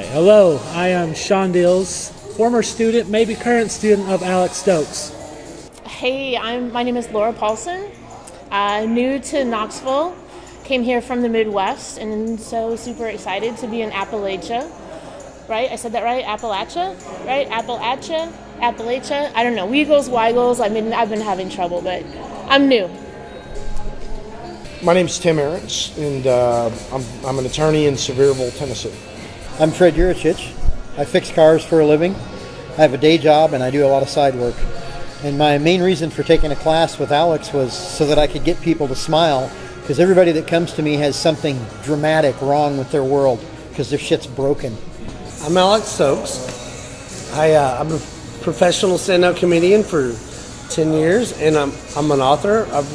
Hello, I am Sean Dills, former student, maybe current student of Alex Stokes. Hey, my name is Laura Paulson. New to Knoxville, came here from the Midwest, and so super excited to be in Appalachia. Right? I said that right? Appalachia? Right? Appalachia? I don't know. Weagles, Weigles. I've been having trouble, but I'm new. My name's Tim Aarons, and I'm an attorney in Sevierville, Tennessee. I'm Fred Juricic. I fix cars for a living. I have a day job and I do a lot of side work. And my main reason for taking a class with Alex was so that I could get people to smile, because everybody that comes to me has something dramatic wrong with their world because their shit's broken. I'm Alex I'm a professional stand-up comedian for 10 years, and I'm an author. I've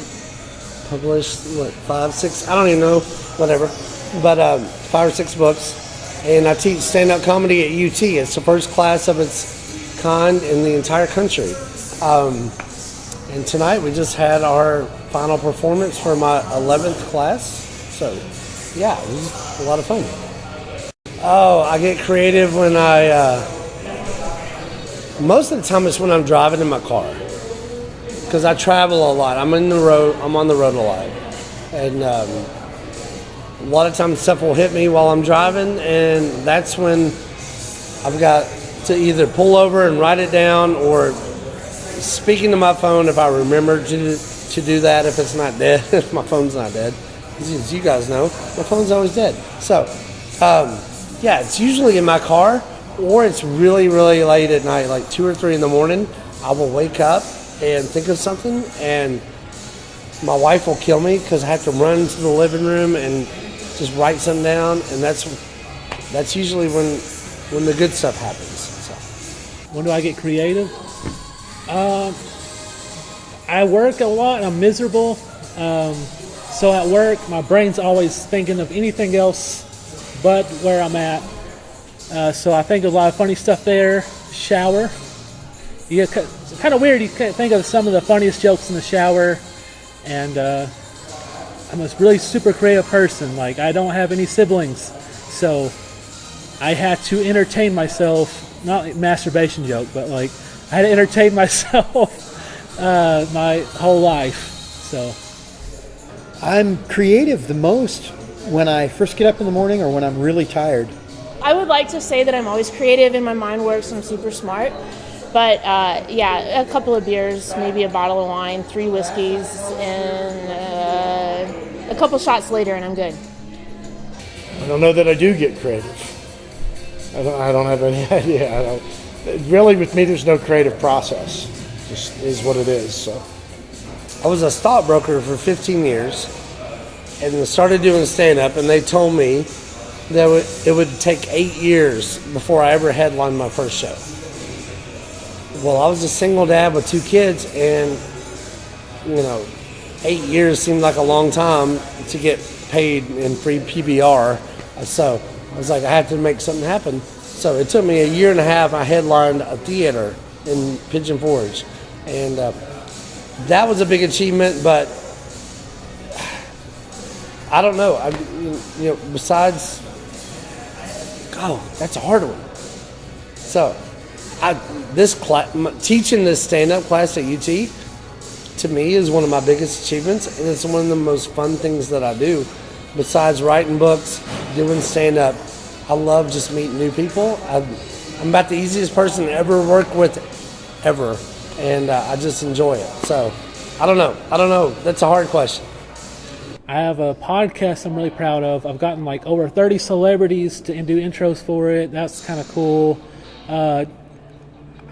published, 5, 6, I don't even know, whatever, but 5 or 6 books. And I teach stand-up comedy at UT. It's the first class of its kind in the entire country. And tonight we just had our final performance for my 11th class. So, yeah, it was a lot of fun. Oh, I get creative when most of the time it's when I'm driving in my car. Because I travel a lot. I'm on the road a lot. And a lot of times stuff will hit me while I'm driving, and that's when I've got to either pull over and write it down, or speaking to my phone if I remember to do that, if it's not dead, if my phone's not dead. As you guys know, my phone's always dead. So, yeah, it's usually in my car, or it's really, really late at night, like 2 or 3 in the morning. I will wake up and think of something, and my wife will kill me because I have to run to the living room and just write something down, and that's usually when the good stuff happens. So. When do I get creative? I work a lot. I'm miserable. So at work, my brain's always thinking of anything else but where I'm at. So I think of a lot of funny stuff there. Shower. It's kind of weird. You can't think of some of the funniest jokes in the shower. And I'm a really super creative person. Like, I don't have any siblings, so I had to entertain myself. Not like masturbation joke, but like I had to entertain myself my whole life. So I'm creative the most when I first get up in the morning or when I'm really tired. I would like to say that I'm always creative and my mind works. I'm super smart. But yeah, a couple of beers, maybe a bottle of wine, 3 whiskeys, and a couple shots later, and I'm good. I don't know that I do get creative. I don't have any idea. Really, with me, there's no creative process. Just is what it is. So, I was a stockbroker for 15 years, and started doing stand-up, and they told me that it would take 8 years before I ever headlined my first show. Well, I was a single dad with 2 kids, and 8 years seemed like a long time to get paid in free PBR. So I was like, I have to make something happen. So it took me a year and a half. I headlined a theater in Pigeon Forge, and that was a big achievement. But I don't know. Besides, that's a hard one. So. Teaching this stand-up class at UT, to me, is one of my biggest achievements, and it's one of the most fun things that I do. Besides writing books, doing stand-up, I love just meeting new people. I'm about the easiest person to ever work with, ever, and I just enjoy it. So, I don't know. That's a hard question. I have a podcast I'm really proud of. I've gotten like over 30 celebrities to do intros for it. That's kind of cool.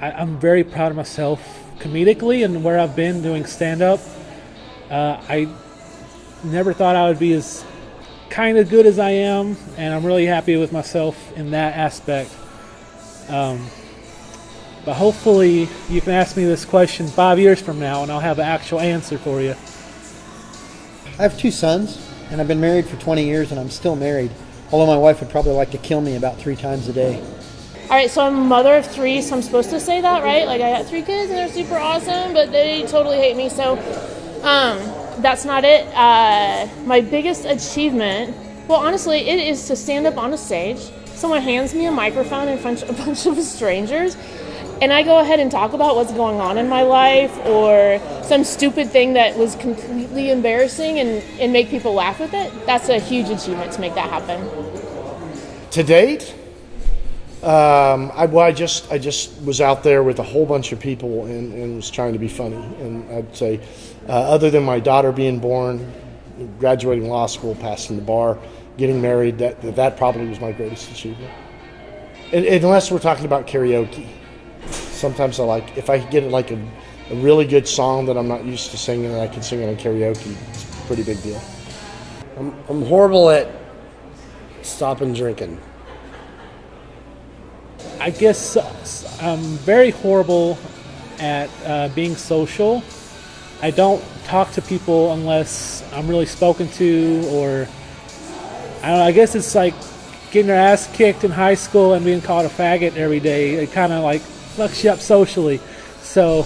I'm very proud of myself comedically and where I've been doing stand-up. I never thought I would be as kind of good as I am, and I'm really happy with myself in that aspect. But hopefully you can ask me this question 5 years from now, and I'll have an actual answer for you. I have 2 sons, and I've been married for 20 years, and I'm still married. Although my wife would probably like to kill me about 3 times a day. All right, so I'm a mother of 3, so I'm supposed to say that, right? Like, I got 3 kids, and they're super awesome, but they totally hate me, so that's not it. My biggest achievement, well, honestly, it is to stand up on a stage, someone hands me a microphone in front of a bunch of strangers, and I go ahead and talk about what's going on in my life or some stupid thing that was completely embarrassing and make people laugh with it, that's a huge achievement to make that happen. To date, I just was out there with a whole bunch of people and was trying to be funny. And I'd say, other than my daughter being born, graduating law school, passing the bar, getting married, that probably was my greatest achievement. Unless we're talking about karaoke. Sometimes if I could get like a really good song that I'm not used to singing and I can sing it on karaoke, it's a pretty big deal. I'm horrible at stopping drinking. I guess I'm very horrible at being social. I don't talk to people unless I'm really spoken to, or I don't know, I guess it's like getting your ass kicked in high school and being called a faggot every day. It kind of like fucks you up socially. So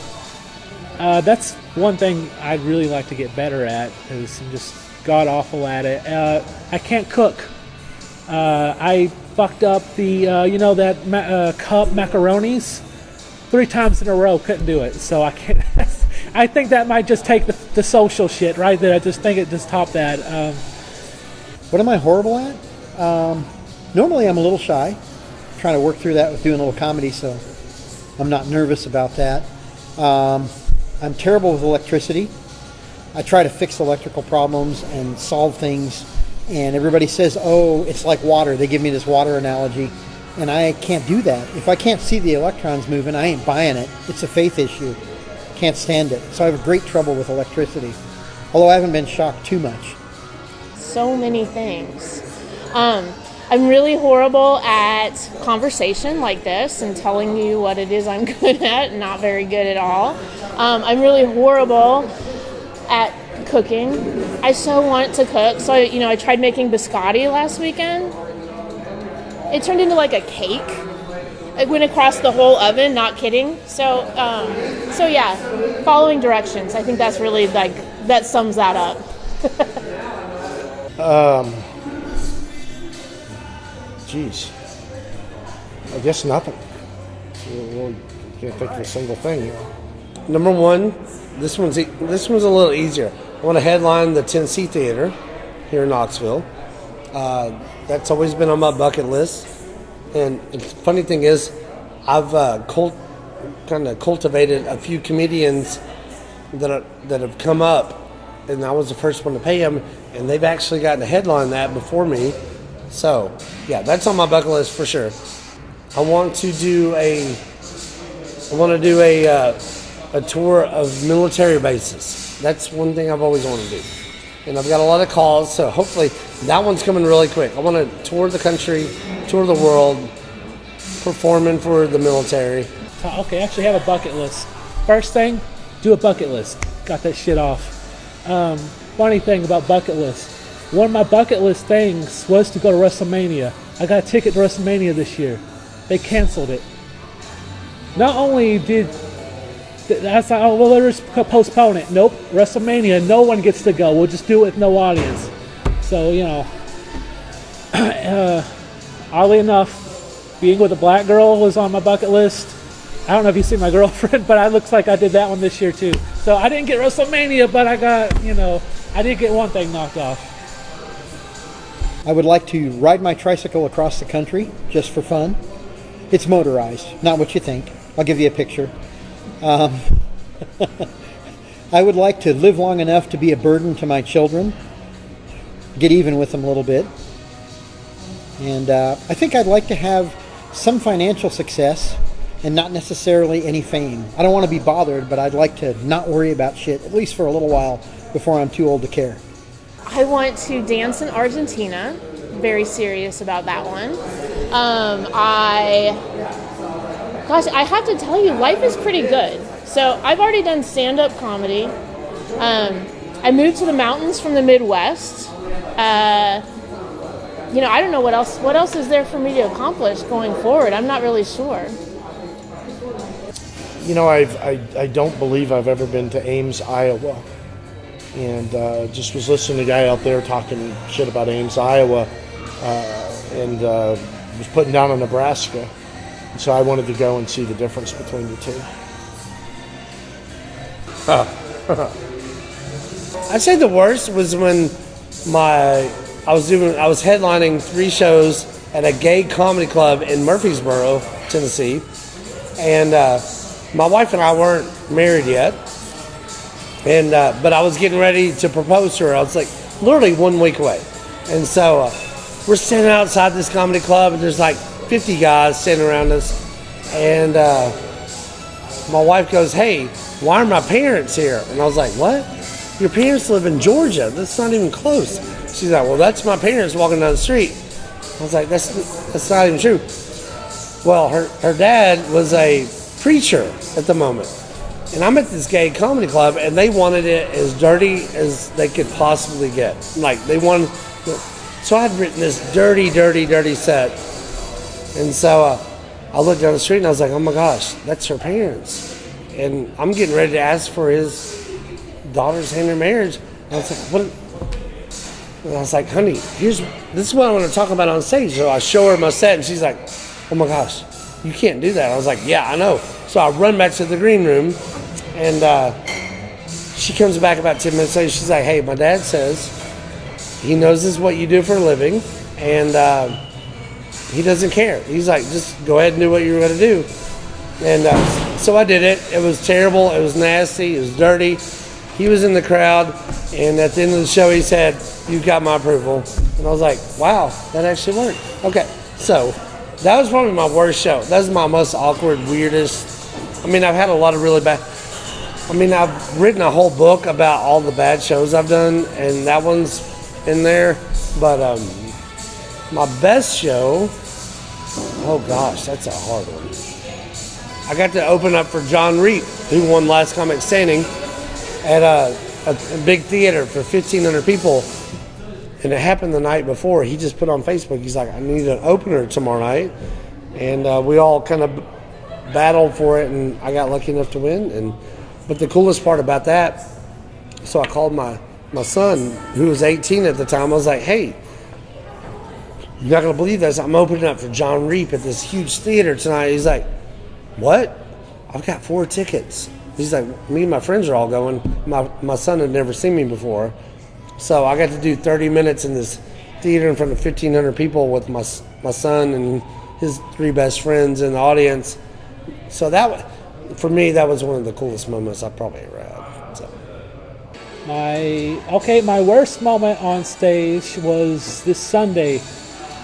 that's one thing I'd really like to get better at, is I'm just god awful at it. I can't cook. I fucked up the cup macaronis 3 times in a row. Couldn't do it, so I can't. I think that might just take the social shit right there. I just think it just topped that. What am I horrible at? Normally I'm a little shy. I'm trying to work through that with doing a little comedy, so I'm not nervous about that. I'm terrible with electricity. I try to fix electrical problems and solve things, and everybody says, oh, it's like water. They give me this water analogy, and I can't do that. If I can't see the electrons moving, I ain't buying it. It's a faith issue. Can't stand it. So I have great trouble with electricity, although I haven't been shocked too much. So many things. I'm really horrible at conversation like this and telling you what it is I'm good at, not very good at all. I'm really horrible at cooking. I so want to cook. So, I tried making biscotti last weekend. It turned into like a cake. It went across the whole oven, not kidding. So yeah, following directions. I think that's really that sums that up. Geez, I guess nothing. Can't think of a single thing. Number one, this one's a little easier. I want to headline the Tennessee Theater here in Knoxville. That's always been on my bucket list. And the funny thing is, I've kind of cultivated a few comedians that have come up, and I was the first one to pay them, and they've actually gotten to headline that before me. So, yeah, that's on my bucket list for sure. I want to do a tour of military bases. That's one thing I've always wanted to do. And I've got a lot of calls, so hopefully that one's coming really quick. I want to tour the country, tour the world, performing for the military. Okay, I actually have a bucket list. First thing, do a bucket list. Got that shit off. Funny thing about bucket lists. One of my bucket list things was to go to WrestleMania. I got a ticket to WrestleMania this year. They canceled it. Not only did I thought, oh, well, let's postpone it. Nope, WrestleMania, no one gets to go. We'll just do it with no audience. So, oddly enough, being with a black girl was on my bucket list. I don't know if you see my girlfriend, but it looks like I did that one this year too. So I didn't get WrestleMania, but I got, I did get one thing knocked off. I would like to ride my tricycle across the country just for fun. It's motorized, not what you think. I'll give you a picture. I would like to live long enough to be a burden to my children, get even with them a little bit. And I think I'd like to have some financial success and not necessarily any fame. I don't want to be bothered, but I'd like to not worry about shit, at least for a little while, before I'm too old to care. I want to dance in Argentina. Very serious about that one. I have to tell you, life is pretty good. So I've already done stand-up comedy. I moved to the mountains from the Midwest. I don't know what else. What else is there for me to accomplish going forward? I'm not really sure. I don't believe I've ever been to Ames, Iowa. And just was listening to a guy out there talking shit about Ames, Iowa. And was putting down in Nebraska. And so I wanted to go and see the difference between the two. I'd say the worst was when I was headlining 3 shows at a gay comedy club in Murfreesboro, Tennessee, and my wife and I weren't married yet, and but I was getting ready to propose to her. I was like literally 1 week away, and so we're standing outside this comedy club, and there's like 50 guys standing around us, and my wife goes, "Hey, why are my parents here?" And I was like, "What? Your parents live in Georgia. That's not even close." She's like, "Well, that's my parents walking down the street." I was like, that's not even true. Well, her dad was a preacher at the moment. And I'm at this gay comedy club, and they wanted it as dirty as they could possibly get. Like, they wanted... So I had written this dirty set. And so I looked down the street, and I was like, oh my gosh, that's her parents. And I'm getting ready to ask for his daughter's hand in marriage. And I was like, what... And I was like, honey, this is what I want to talk about on stage. So I show her my set, and she's like, oh my gosh, you can't do that. I was like, yeah, I know. So I run back to the green room, and she comes back about 10 minutes later. She's like, hey, my dad says he knows this is what you do for a living, and he doesn't care. He's like, just go ahead and do what you're going to do. And so I did it. It was terrible. It was nasty. It was dirty. He was in the crowd, and at the end of the show, he said, "You've got my approval." And I was like, wow, that actually worked. Okay, so that was probably my worst show. That was my most awkward, weirdest. I mean, I've had a lot of really bad. I mean, I've written a whole book about all the bad shows I've done, and that one's in there. But my best show, oh gosh, that's a hard one. I got to open up for John Reap, who won Last Comic Standing, at a big theater for 1,500 people, and it happened the night before. He just put on Facebook, he's like, I need an opener tomorrow night, and we all kind of battled for it, and I got lucky enough to win. But the coolest part about that, so I called my son, who was 18 at the time. I was like, hey, you're not going to believe this, I'm opening up for John Reap at this huge theater tonight. He's like, what? I've got 4 tickets. He's like, me and my friends are all going. My son had never seen me before. So I got to do 30 minutes in this theater in front of 1,500 people with my son and his 3 best friends in the audience. So that, for me, that was one of the coolest moments I probably ever had. So. My worst moment on stage was this Sunday.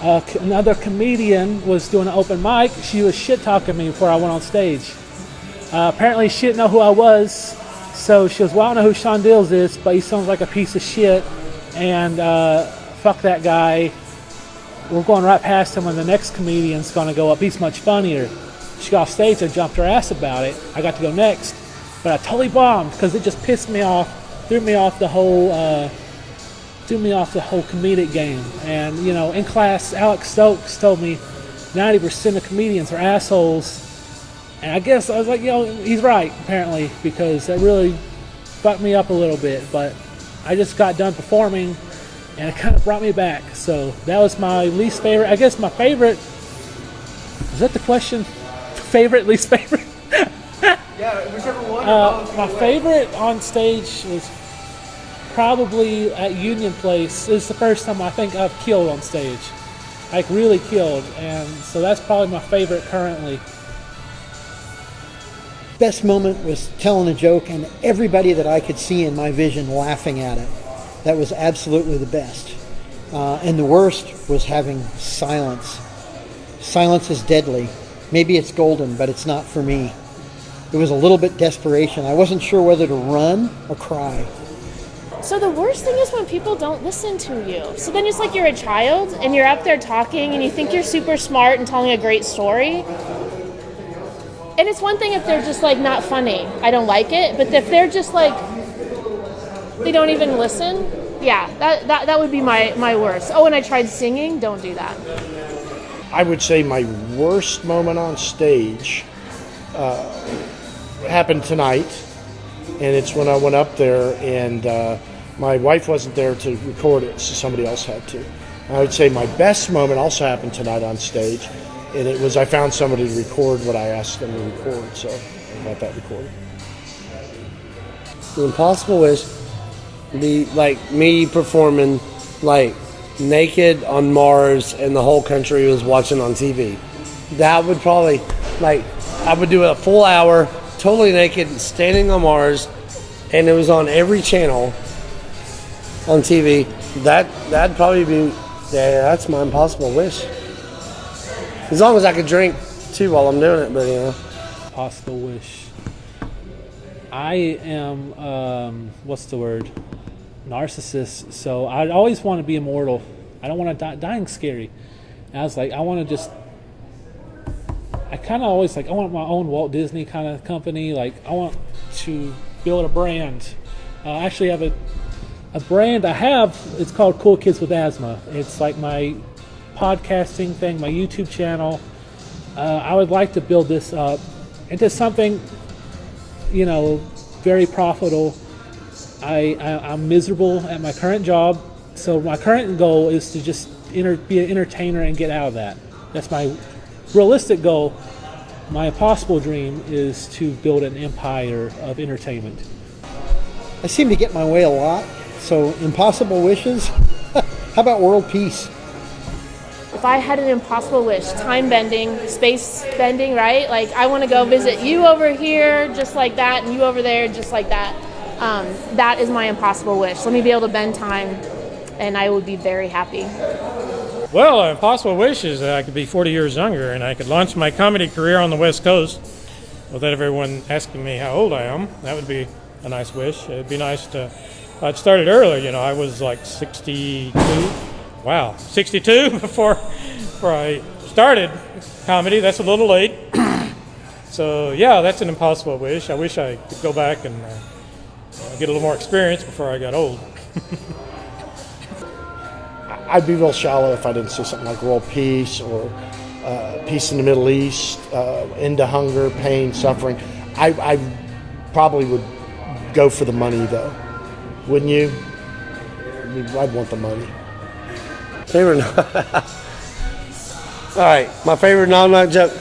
Another comedian was doing an open mic. She was shit-talking me before I went on stage. Apparently she didn't know who I was, so she goes, well, I don't know who Sean Dills is, but he sounds like a piece of shit, and fuck that guy. We're going right past him when the next comedian's going to go up. He's much funnier. She got off stage, I jumped her ass about it. I got to go next, but I totally bombed because it just pissed me off, threw me off the whole comedic game. And, you know, in class, Alex Stokes told me 90% of comedians are assholes. And I guess I was like, he's right, apparently, because that really fucked me up a little bit. But I just got done performing, and it kind of brought me back. So that was my least favorite. I guess my favorite, is that the question? Favorite, least favorite? Yeah, whichever one. My favorite on stage was probably at Union Place. This is the first time I think I've killed on stage. Like, really killed. And so that's probably my favorite currently. Best moment was telling a joke and everybody that I could see in my vision laughing at it. That was absolutely the best. And the worst was having silence. Silence is deadly. Maybe it's golden, but it's not for me. It was a little bit desperation. I wasn't sure whether to run or cry. So the worst thing is when people don't listen to you. So then it's like you're a child and you're up there talking and you think you're super smart and telling a great story. And it's one thing if they're just like not funny. I don't like it. But if they're just like, they don't even listen. Yeah, that would be my worst. Oh, and I tried singing. Don't do that. I would say my worst moment on stage happened tonight, and it's when I went up there, and my wife wasn't there to record it, so somebody else had to. I would say my best moment also happened tonight on stage, and it was I found somebody to record what I asked them to record, so I got that recorded. The impossible wish would be like me performing like naked on Mars and the whole country was watching on TV. That would probably, like, I would do a full hour totally naked standing on Mars, and it was on every channel on TV. That'd probably be, yeah, that's my impossible wish. As long as I could drink too while I'm doing it, but you know. Possible wish. I am, what's the word? Narcissist. So I always want to be immortal. I don't want to die. Dying's scary. And I was like, I want to just. I kind of always like. I want my own Walt Disney kind of company. Like I want to build a brand. I actually have a brand. I have. It's called Cool Kids with Asthma. It's like my podcasting thing, my YouTube channel. I would like to build this up into something, you know, very profitable. I'm miserable at my current job, so my current goal is to just be an entertainer and get out of that. That's my realistic goal. My impossible dream is to build an empire of entertainment. I seem to get my way a lot, so impossible wishes. How about world peace? If I had an impossible wish, time bending, space bending, right? Like I want to go visit you over here just like that and you over there just like that. That is my impossible wish. Let me be able to bend time and I would be very happy. Well, an impossible wish is that I could be 40 years younger and I could launch my comedy career on the West Coast without everyone asking me how old I am. That would be a nice wish. It'd be nice to, if I'd started earlier, you know, I was like 62. Wow, 62 before I started comedy. That's a little late. So yeah, that's an impossible wish. I wish I could go back and get a little more experience before I got old. I'd be real shallow if I didn't say something like world peace or peace in the Middle East, end to hunger, pain, suffering. I probably would go for the money though. Wouldn't you? I'd want the money. Favorite. All right, my favorite knock-knock joke.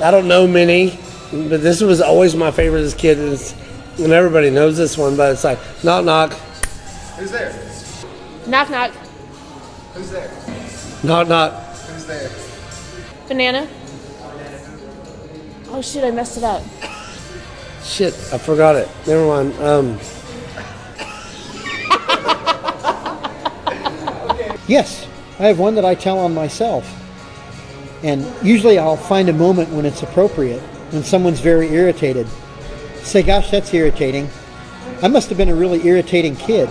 I don't know many, but this was always my favorite as a kid. And everybody knows this one, but it's like, knock, knock. Who's there? Knock knock. Who's there? Knock, knock. Who's there? Banana. Oh shit, I messed it up. Shit, I forgot it. Never mind. Yes, I have one that I tell on myself. And usually I'll find a moment when it's appropriate, when someone's very irritated. Say, gosh, that's irritating. I must have been a really irritating kid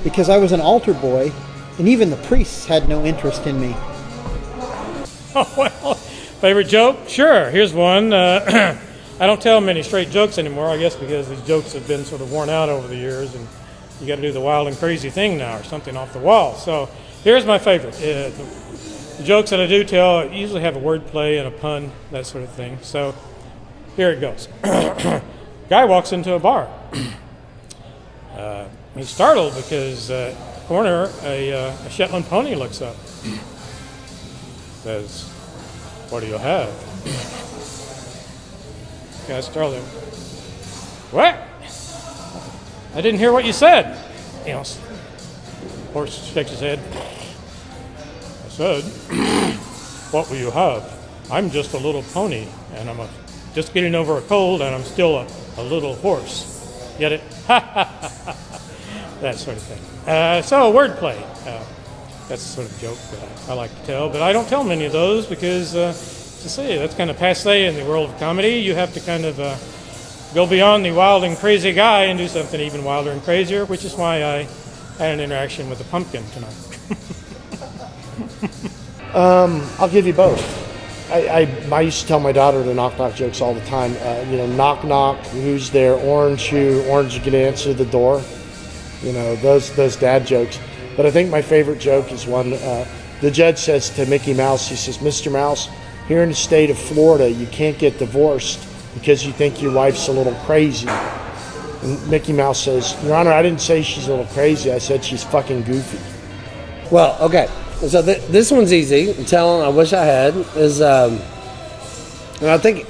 because I was an altar boy and even the priests had no interest in me. Oh, well, favorite joke? Sure, here's one. I don't tell many straight jokes anymore, I guess because these jokes have been sort of worn out over the years and you got to do the wild and crazy thing now or something off the wall. So here's my favorite. The jokes that I do tell usually have a word play and a pun, that sort of thing. So here it goes. Guy walks into a bar. He's startled because corner a Shetland pony looks up. Says, "What do you have?" Guy's startled. "What? I didn't hear what you said." You know, horse shakes his head. I said, "What will you have? I'm just a little pony, and I'm just getting over a cold, and I'm still a little horse. Get it?" That sort of thing. So wordplay. That's the sort of joke that I like to tell, but I don't tell many of those because, that's kind of passé in the world of comedy. You have to kind of go beyond the wild and crazy guy and do something even wilder and crazier, which is why I had an interaction with a pumpkin tonight. I'll give you both. I used to tell my daughter the knock-knock jokes all the time. Knock, knock, who's there? Orange who? Orange, you can answer the door. Those dad jokes. But I think my favorite joke is one, the judge says to Mickey Mouse, he says, "Mr. Mouse, here in the state of Florida, you can't get divorced because you think your wife's a little crazy." And Mickey Mouse says, "Your Honor, I didn't say she's a little crazy. I said she's fucking goofy." Well, okay. So this one's easy. Talent I wish I had is, and I think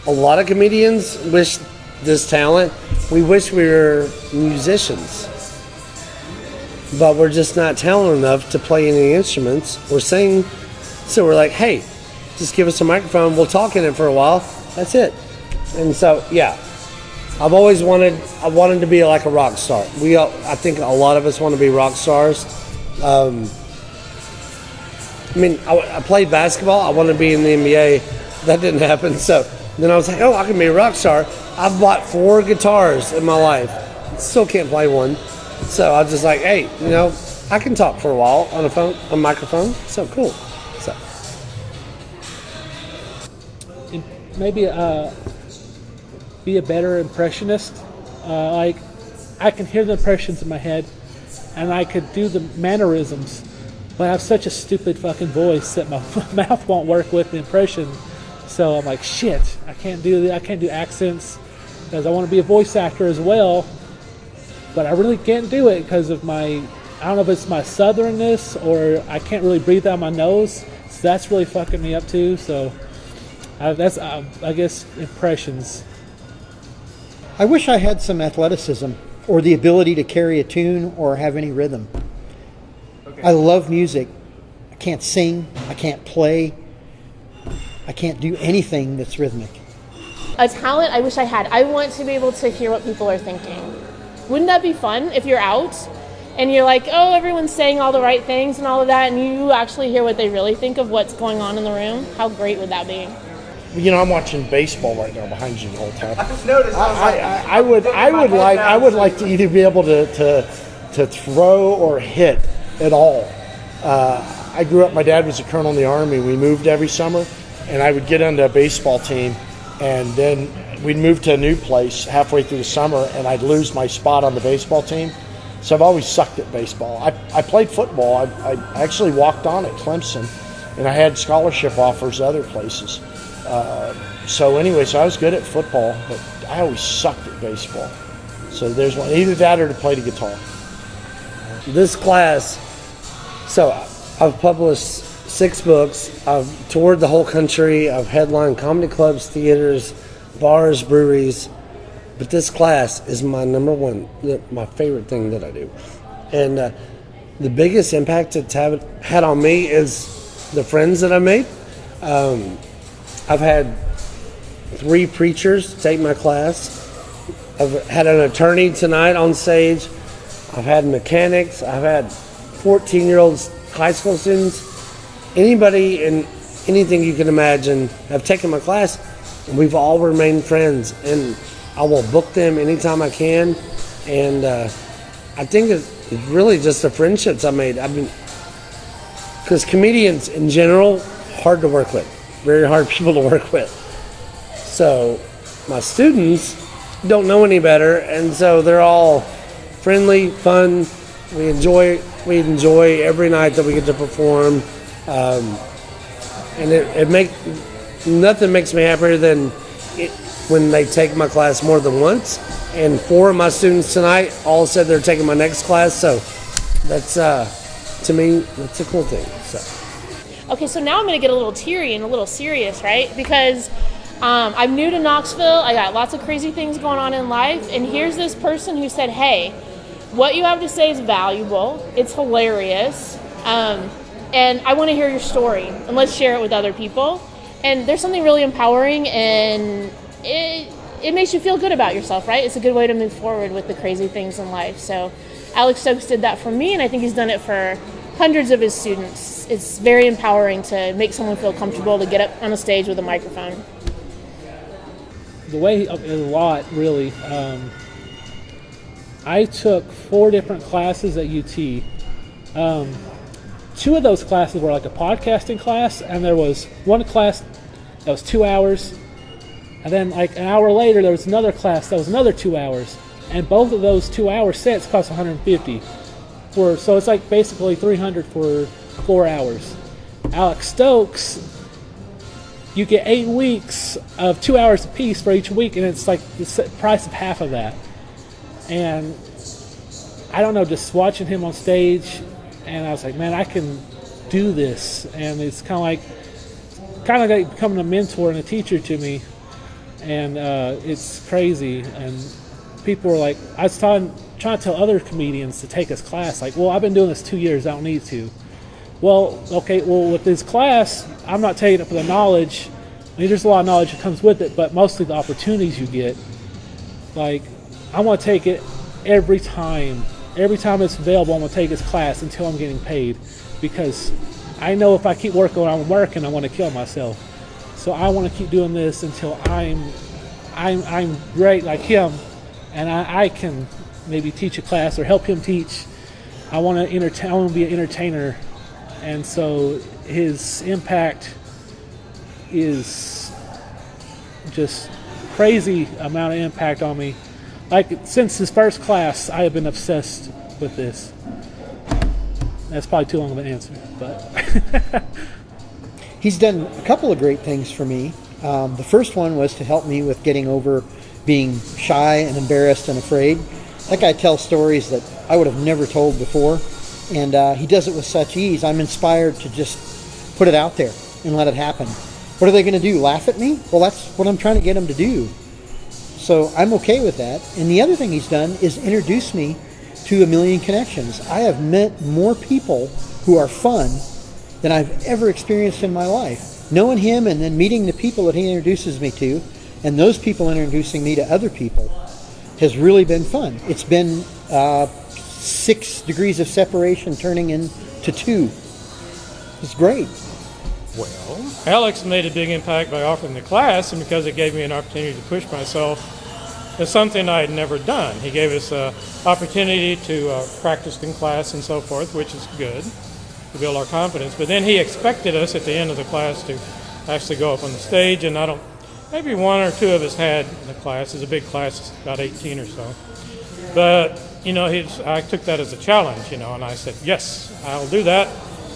a lot of comedians wish this talent. We wish we were musicians, but we're just not talented enough to play any instruments or sing. So we're like, hey, just give us a microphone. We'll talk in it for a while. That's it. And so, yeah, I wanted to be like a rock star. I think a lot of us want to be rock stars. I played basketball. I wanted to be in the NBA. That didn't happen. So then I was like, oh, I can be a rock star. I've bought 4 guitars in my life. Still can't play one. So I was just like, hey, I can talk for a while on a microphone. So cool. So And maybe be a better impressionist. Like I can hear the impressions in my head, and I could do the mannerisms, but I have such a stupid fucking voice that my mouth won't work with the impression. So I'm like, shit, I can't do accents because I want to be a voice actor as well, but I really can't do it because of I don't know if it's my southernness or I can't really breathe out my nose. So that's really fucking me up too. So that's I guess impressions. I wish I had some athleticism or the ability to carry a tune or have any rhythm. Okay. I love music. I can't sing. I can't play. I can't do anything that's rhythmic. A talent I wish I had. I want to be able to hear what people are thinking. Wouldn't that be fun if you're out and you're like, oh, everyone's saying all the right things and all of that, and you actually hear what they really think of what's going on in the room? How great would that be? I'm watching baseball right now behind you the whole time. I just noticed. I would like to either be able to throw or hit at all. I grew up. My dad was a colonel in the Army. We moved every summer, and I would get into a baseball team, and then we'd move to a new place halfway through the summer, and I'd lose my spot on the baseball team. So I've always sucked at baseball. I played football. I actually walked on at Clemson, and I had scholarship offers other places. So I was good at football, but I always sucked at baseball. So there's one, either that or to play the guitar. this class, so I've published 6 books. I've toured the whole country. I've headlined comedy clubs, theaters, bars, breweries. But this class is my number one, my favorite thing that I do. And the biggest impact it's had on me is the friends that I made. I've had 3 preachers take my class. I've had an attorney tonight on stage. I've had mechanics. I've had 14-year-old high school students. Anybody and anything you can imagine have taken my class. And we've all remained friends. And I will book them anytime I can. And I think it's really just the friendships I made. Because comedians in general, hard to work with. Very hard people to work with. So my students don't know any better, and so they're all friendly, fun. We enjoy every night that we get to perform. And nothing makes me happier than when they take my class more than once. And 4 of my students tonight all said they're taking my next class. So that's, to me, that's a cool thing. So. Okay, so now I'm going to get a little teary and a little serious, right? Because I'm new to Knoxville. I got lots of crazy things going on in life. And here's this person who said, hey, what you have to say is valuable. It's hilarious. And I want to hear your story. And let's share it with other people. And there's something really empowering, and it makes you feel good about yourself, right? It's a good way to move forward with the crazy things in life. So Alex Stokes did that for me, and I think he's done it for hundreds of his students. It's very empowering to make someone feel comfortable to get up on a stage with a microphone. The way a lot, really. I took 4 different classes at UT. 2 of those classes were like a podcasting class, and there was one class that was 2 hours, and then like an hour later there was another class that was another 2 hours, and both of those 2-hour sets cost $150. So it's like basically $300 for 4 hours. Alex Stokes, you get 8 weeks of 2 hours apiece for each week, and it's like the price of half of that. And I don't know, just watching him on stage, and I was like, man, I can do this, and it's kind of like becoming a mentor and a teacher to me, and it's crazy. And people were like, I was trying to tell other comedians to take his class, like, well, I've been doing this 2 years, I don't need to. Well, okay, well, with this class, I'm not taking it for the knowledge. I mean, there's a lot of knowledge that comes with it, but mostly the opportunities you get. Like, I want to take it every time it's available. I'm going to take his class until I'm getting paid, because I know if I keep working what I'm working, I want to kill myself. So I want to keep doing this until I'm great like him, and I can maybe teach a class or help him teach. I want to be an entertainer, and so his impact is just crazy amount of impact on me. Like, since his first class, I have been obsessed with this. That's probably too long of an answer, but He's done a couple of great things for me. The first one was to help me with getting over being shy and embarrassed and afraid. That guy tells stories that I would have never told before, and he does it with such ease. I'm inspired to just put it out there and let it happen. What are they going to do, laugh at me? Well, that's what I'm trying to get them to do. So I'm okay with that. And the other thing he's done is introduce me to a million connections. I have met more people who are fun than I've ever experienced in my life. Knowing him and then meeting the people that he introduces me to, and those people introducing me to other people, has really been fun. It's been 6 degrees of separation turning into 2. It's great. Well, Alex made a big impact by offering the class, and because it gave me an opportunity to push myself, it's something I had never done. He gave us an opportunity to practice in class and so forth, which is good to build our confidence. But then he expected us at the end of the class to actually go up on the stage, and maybe 1 or 2 of us had the class. It's a big class, about 18 or so. But, I took that as a challenge, and I said, yes, I'll do that.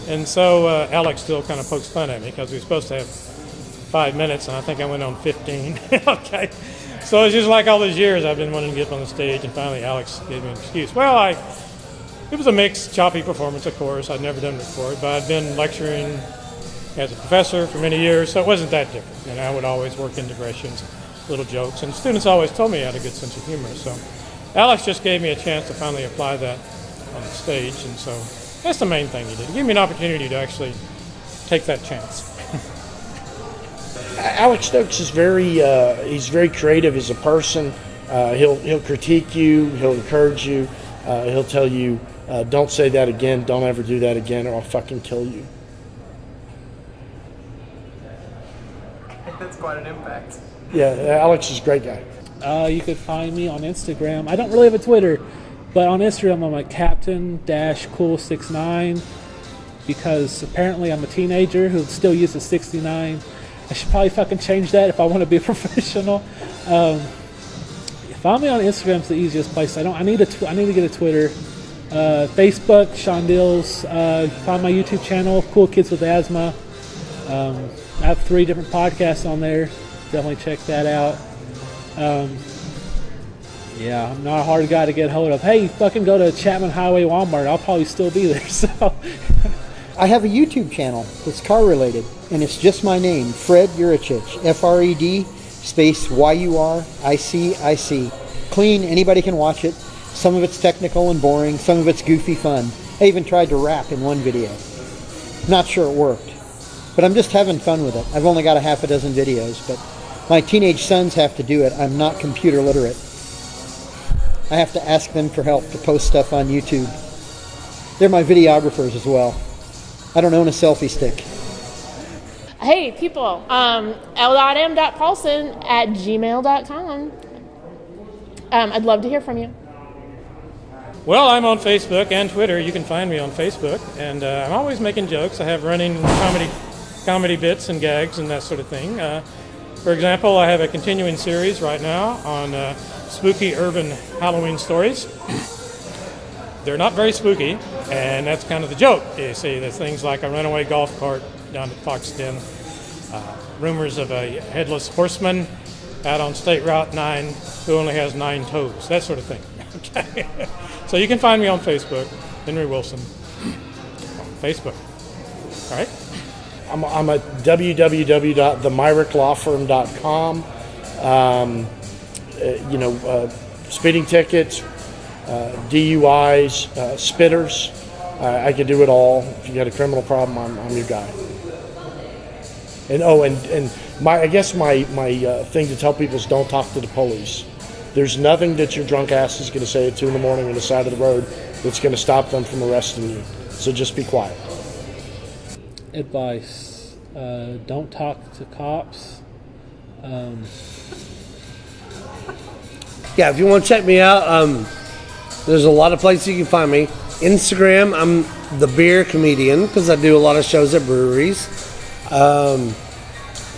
And so Alex still kind of pokes fun at me because we were supposed to have 5 minutes, and I think I went on 15. Okay. So it's just like all those years I've been wanting to get up on the stage, and finally Alex gave me an excuse. Well, it was a mixed, choppy performance, of course. I'd never done it before, but I'd been lecturing as a professor for many years, so it wasn't that different. And I would always work in digressions, little jokes, and students always told me I had a good sense of humor. So Alex just gave me a chance to finally apply that on the stage, and so that's the main thing he did. He gave me an opportunity to actually take that chance. Alex Stokes is he's very creative as a person. He'll critique you, he'll encourage you, he'll tell you, don't say that again, don't ever do that again, or I'll fucking kill you. That's quite an impact. Yeah, Alex is a great guy. you could find me on Instagram. I don't really have a Twitter, but on Instagram I'm like Captain-Cool69, because apparently I'm a teenager who still uses 69. I should probably fucking change that if I want to be a professional. Find me on Instagram is the easiest place. I need to get a Twitter. Facebook, Sean Dills. Find my YouTube channel, Cool Kids with Asthma. I have 3 different podcasts on there. Definitely check that out. Yeah, I'm not a hard guy to get hold of. Hey, fucking go to Chapman Highway Walmart. I'll probably still be there. So I have a YouTube channel that's car related, and it's just my name, Fred Yuricich, Fred space Yuric. Clean, anybody can watch it. Some of it's technical and boring, some of it's goofy fun. I even tried to rap in one video. Not sure it worked, but I'm just having fun with it. I've only got a half a dozen videos, but my teenage sons have to do it. I'm not computer literate. I have to ask them for help to post stuff on YouTube. They're my videographers as well. I don't own a selfie stick. Hey, people, l.m.paulson@gmail.com. I'd love to hear from you. Well, I'm on Facebook and Twitter. You can find me on Facebook, and I'm always making jokes. I have running comedy bits and gags and that sort of thing. For example, I have a continuing series right now on spooky urban Halloween stories. They're not very spooky, and that's kind of the joke. You see, there's things like a runaway golf cart down at Fox Den, rumors of a headless horseman out on State Route 9 who only has 9 toes, that sort of thing. Okay, so you can find me on Facebook, Henry Wilson, on Facebook. I'm at www.themyricklawfirm.com. Speeding tickets, DUIs, spitters. I can do it all. If you got a criminal problem, I'm your guy. And I guess my thing to tell people is don't talk to the police. There's nothing that your drunk ass is going to say at 2 a.m. on the side of the road that's going to stop them from arresting you. So just be quiet. Advice: don't talk to cops. Yeah, if you want to check me out, there's a lot of places you can find me. Instagram, I'm the beer comedian because I do a lot of shows at breweries.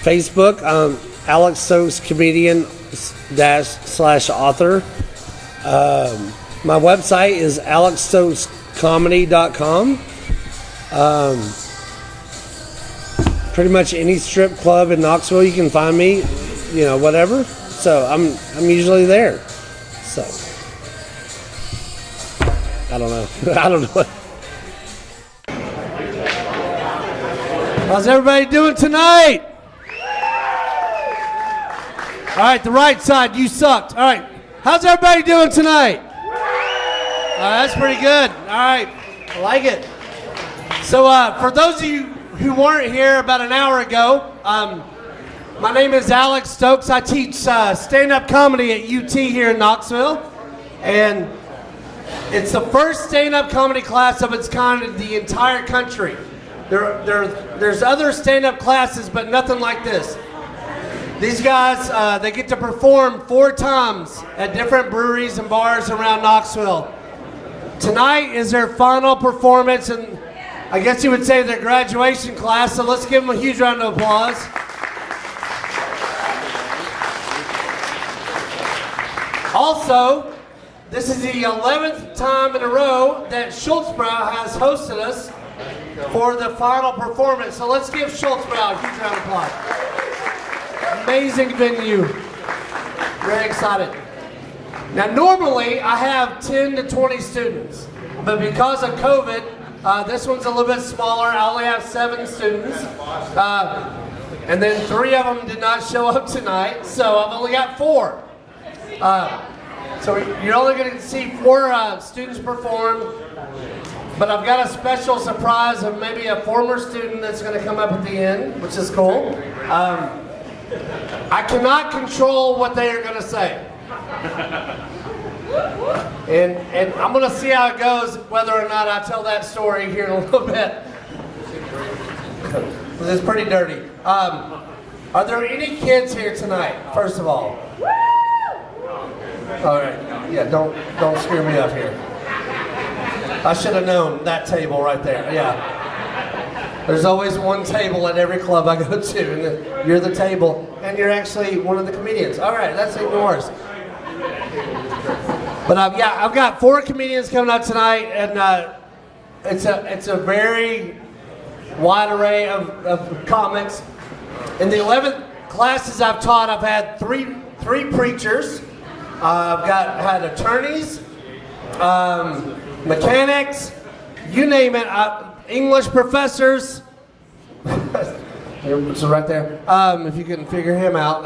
Facebook, Alex Stokes comedian / author. My website is alexstokescomedy.com. Pretty much any strip club in Knoxville you can find me, whatever. So I'm usually there. So I don't know. I don't know. How's everybody doing tonight? All right, the right side, you sucked. All right, how's everybody doing tonight? That's pretty good. All right, I like it. So for those of you who weren't here about an hour ago, my name is Alex Stokes. I teach stand-up comedy at UT here in Knoxville, and it's the first stand-up comedy class of its kind in the entire country. There's other stand-up classes, but nothing like this. These guys, they get to perform 4 times at different breweries and bars around Knoxville. Tonight is their final performance, and I guess you would say their graduation class, so let's give them a huge round of applause. Also, this is the 11th time in a row that Schulz Brau has hosted us for the final performance. So let's give Schulz Brau a huge round of applause. Amazing venue. Very excited. Now normally I have 10 to 20 students, but because of COVID, this one's a little bit smaller. I only have 7 students. And then 3 of them did not show up tonight, so I've only got 4. So you're only going to see 4 students perform, but I've got a special surprise of maybe a former student that's going to come up at the end, which is cool. I cannot control what they are going to say. And I'm going to see how it goes, whether or not I tell that story here in a little bit. It's pretty dirty. Are there any kids here tonight, first of all? All right. Yeah, don't screw me up here. I should have known that table right there. Yeah. There's always one table at every club I go to, and you're the table, and you're actually one of the comedians. All right, that's even worse. But I've got 4 comedians coming up tonight, and it's a very wide array of comics. In the 11 classes I've taught, I've had three preachers. I've had attorneys, mechanics, you name it. English professors. It's right there. If you can figure him out.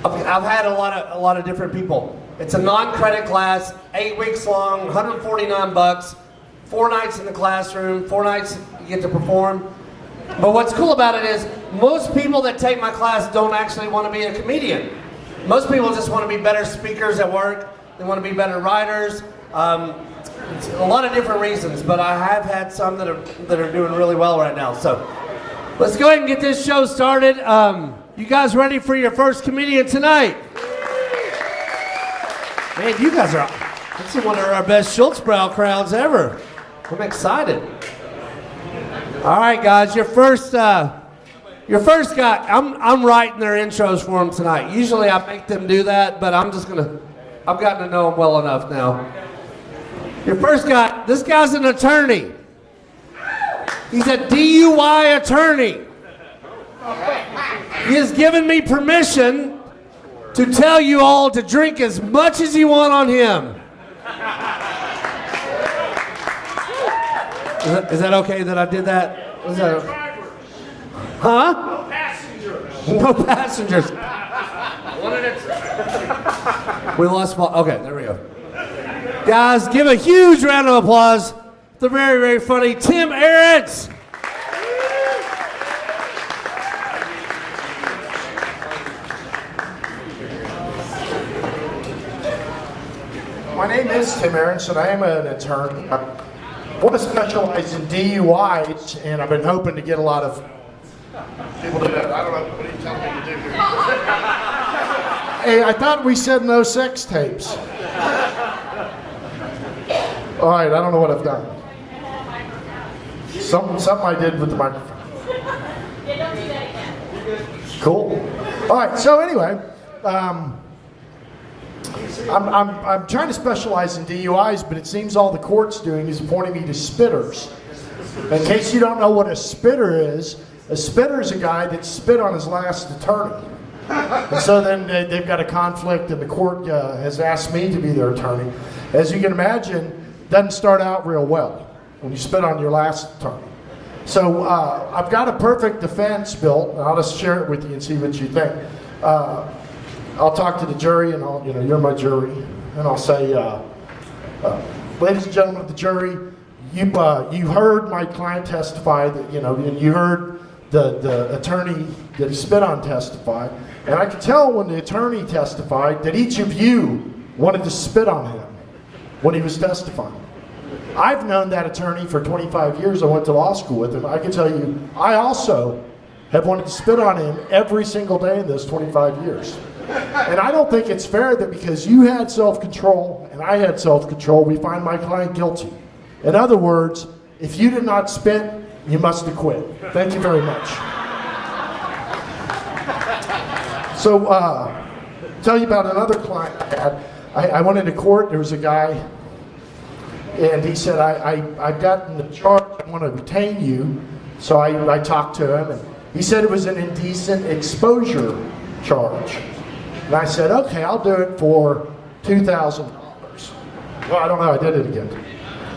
I've had a lot of different people. It's a non-credit class, 8 weeks long, $149, 4 nights in the classroom, 4 nights you get to perform. But what's cool about it is most people that take my class don't actually want to be a comedian. Most people just want to be better speakers at work. They want to be better writers. It's a lot of different reasons, but I have had some that are doing really well right now. So let's go ahead and get this show started. You guys ready for your first comedian tonight? Man, you guys are, this is one of our best Schulz Brau crowds ever. I'm excited. All right, guys, your first guy, I'm writing their intros for them tonight. Usually I make them do that, but I've gotten to know them well enough now. Your first guy, this guy's an attorney. He's a DUI attorney. He has given me permission to tell you all to drink as much as you want on him. Is that okay that I did that? Is that huh? No passengers. No passengers. One at a time. We lost Paul. Okay, there we go. Guys, give a huge round of applause. The very, very funny Tim Ahrens. My name is Tim Ahrens, and I am an attorney. I want to specialize in DUIs, and I've been hoping to get a lot of people to that. I don't know, what are you telling me to do here? Hey, I thought we said no sex tapes. All right, I don't know what I've done. Something I did with the microphone. Cool. All right, so anyway, I'm trying to specialize in DUIs, but it seems all the court's doing is pointing me to spitters. In case you don't know what a spitter is a guy that spit on his last attorney. And so then they've got a conflict, and the court has asked me to be their attorney. As you can imagine, doesn't start out real well when you spit on your last attorney. So I've got a perfect defense built, and I'll just share it with you and see what you think. I'll talk to the jury, and you're my jury, and I'll say, ladies and gentlemen of the jury, you heard my client testify that and you heard the attorney that he spit on testify, and I could tell when the attorney testified that each of you wanted to spit on him when he was testifying. I've known that attorney for 25 years. I went to law school with him. I can tell you, I also have wanted to spit on him every single day in those 25 years. And I don't think it's fair that because you had self-control and I had self-control, we find my client guilty. In other words, if you did not spit, you must have quit. Thank you very much. So, tell you about another client I had. I went into court. There was a guy, and he said, I've gotten the charge. I want to retain you. So I talked to him, and he said it was an indecent exposure charge. And I said, okay, I'll do it for $2,000. Well, I don't know, I did it again.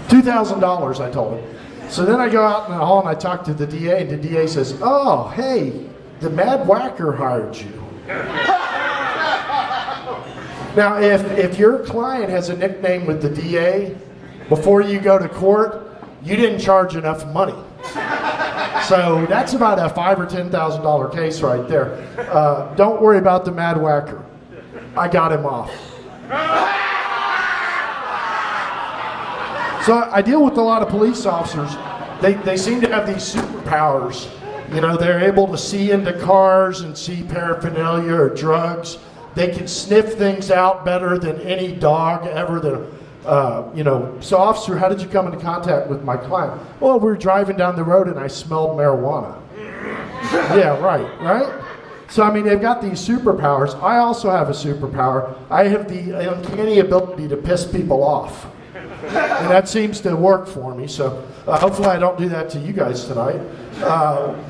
$2,000, I told him. So then I go out in the hall and I talk to the DA, and the DA says, oh, hey, the Mad Whacker hired you. Now, if your client has a nickname with the DA, before you go to court, you didn't charge enough money. So that's about a $5,000 or $10,000 case right there. Don't worry about the Mad Whacker. I got him off. So I deal with a lot of police officers. They seem to have these superpowers. They're able to see into cars and see paraphernalia or drugs. They can sniff things out better than any dog ever. So officer, how did you come into contact with my client? Well, we were driving down the road and I smelled marijuana. Yeah, right? So, they've got these superpowers. I also have a superpower. I have the uncanny ability to piss people off. And that seems to work for me, so hopefully I don't do that to you guys tonight.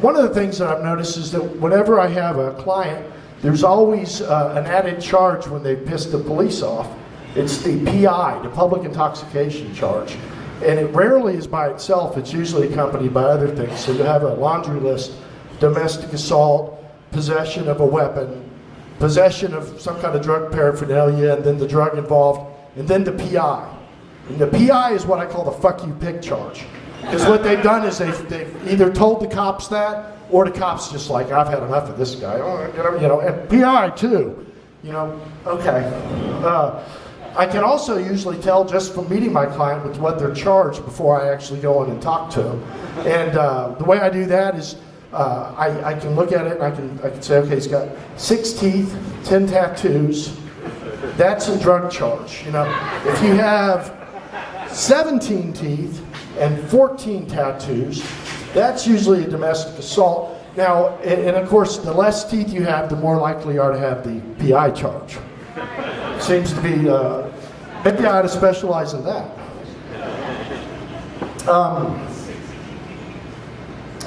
One of the things that I've noticed is that whenever I have a client, there's always an added charge when they piss the police off. It's the PI, the public intoxication charge. And it rarely is by itself. It's usually accompanied by other things. So you have a laundry list: domestic assault, possession of a weapon, possession of some kind of drug paraphernalia, and then the drug involved, and then the PI. And the PI is what I call the fuck you pig charge. Because what they've done is they've either told the cops that, or the cops just like, I've had enough of this guy. And PI too. Okay. I can also usually tell just from meeting my client with what they're charged before I actually go in and talk to them. And the way I do that is I can look at it and I can say, okay, he's got 6 teeth, 10 tattoos. That's a drug charge. If you have 17 teeth and 14 tattoos, that's usually a domestic assault. Now, and of course, the less teeth you have, the more likely you are to have the PI charge. Seems to be, maybe I ought to specialize in that.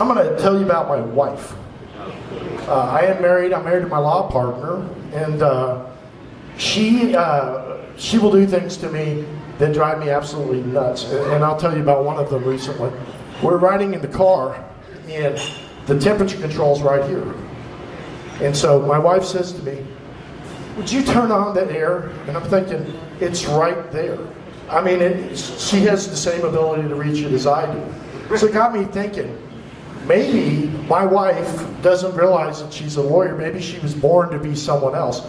I'm going to tell you about my wife. I am married. I'm married to my law partner, and she will do things to me that drive me absolutely nuts. And I'll tell you about one of them recently. We're riding in the car, and the temperature control's right here. And so my wife says to me, would you turn on the air? And I'm thinking, it's right there. I mean, she has the same ability to reach it as I do. So it got me thinking, maybe my wife doesn't realize that she's a lawyer. Maybe she was born to be someone else.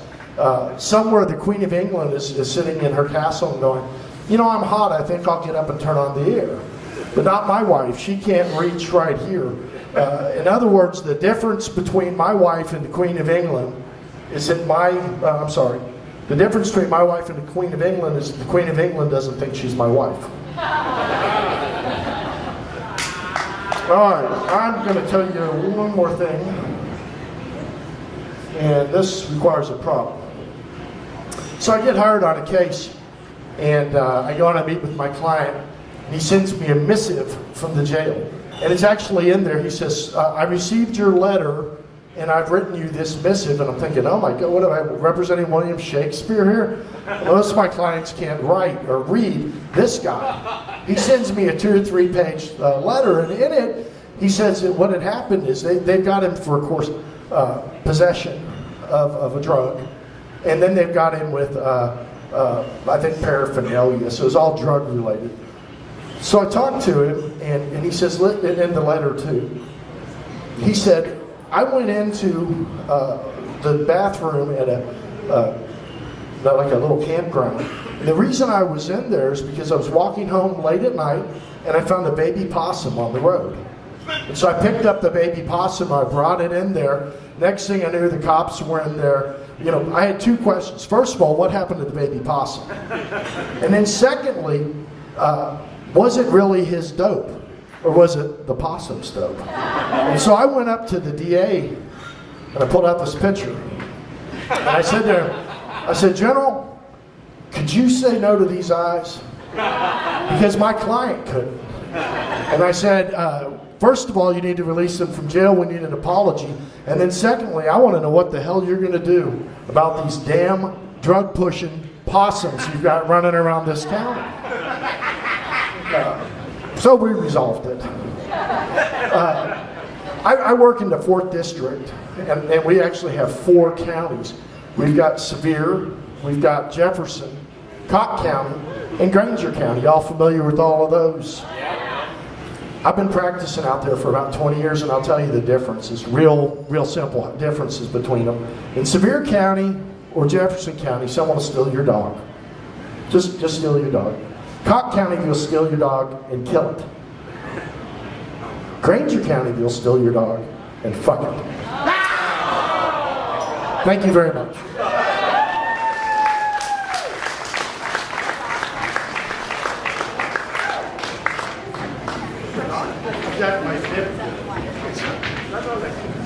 Somewhere the Queen of England is sitting in her castle and going, you know, I'm hot, I think I'll get up and turn on the air. But not my wife, she can't reach right here. In other words, the difference between my wife and the Queen of England is that the difference between my wife and the Queen of England is the Queen of England doesn't think she's my wife. All right, I'm going to tell you one more thing, and this requires a problem. So I get hired on a case, and I go on a meet with my client, and he sends me a missive from the jail. And it's actually in there. He says, I received your letter, and I've written you this missive. And I'm thinking, oh my God, what am I representing William Shakespeare here? Most of my clients can't write or read. This guy, he sends me a 2 or 3 page letter, and in it, he says that what had happened is they've got him for, of course, possession of a drug. And then they've got him with, I think, paraphernalia. So it's all drug related. So I talked to him, and he says, in the letter too, he said, I went into the bathroom at like a little campground. And the reason I was in there is because I was walking home late at night, and I found a baby possum on the road. And so I picked up the baby possum, I brought it in there. Next thing I knew, the cops were in there. You know, I had 2 questions. First of all, what happened to the baby possum? And then secondly, was it really his dope, or was it the possum's dope? And so I went up to the DA, and I pulled out this picture. And I said to him, I said, General, could you say no to these eyes? Because my client couldn't. And I said, first of all, you need to release them from jail. We need an apology. And then secondly, I want to know what the hell you're going to do about these damn drug-pushing possums you've got running around this county. So we resolved it. I work in the 4th District, and we actually have 4 counties. We've got Sevier, we've got Jefferson, Cott County, and Granger County. Y'all familiar with all of those? I've been practicing out there for about 20 years, and I'll tell you the differences, real simple differences between them. In Sevier County or Jefferson County, someone will steal your dog. Just steal your dog. Cott County, you'll steal your dog and kill it. Granger County, you'll steal your dog and fuck it. Thank you very much.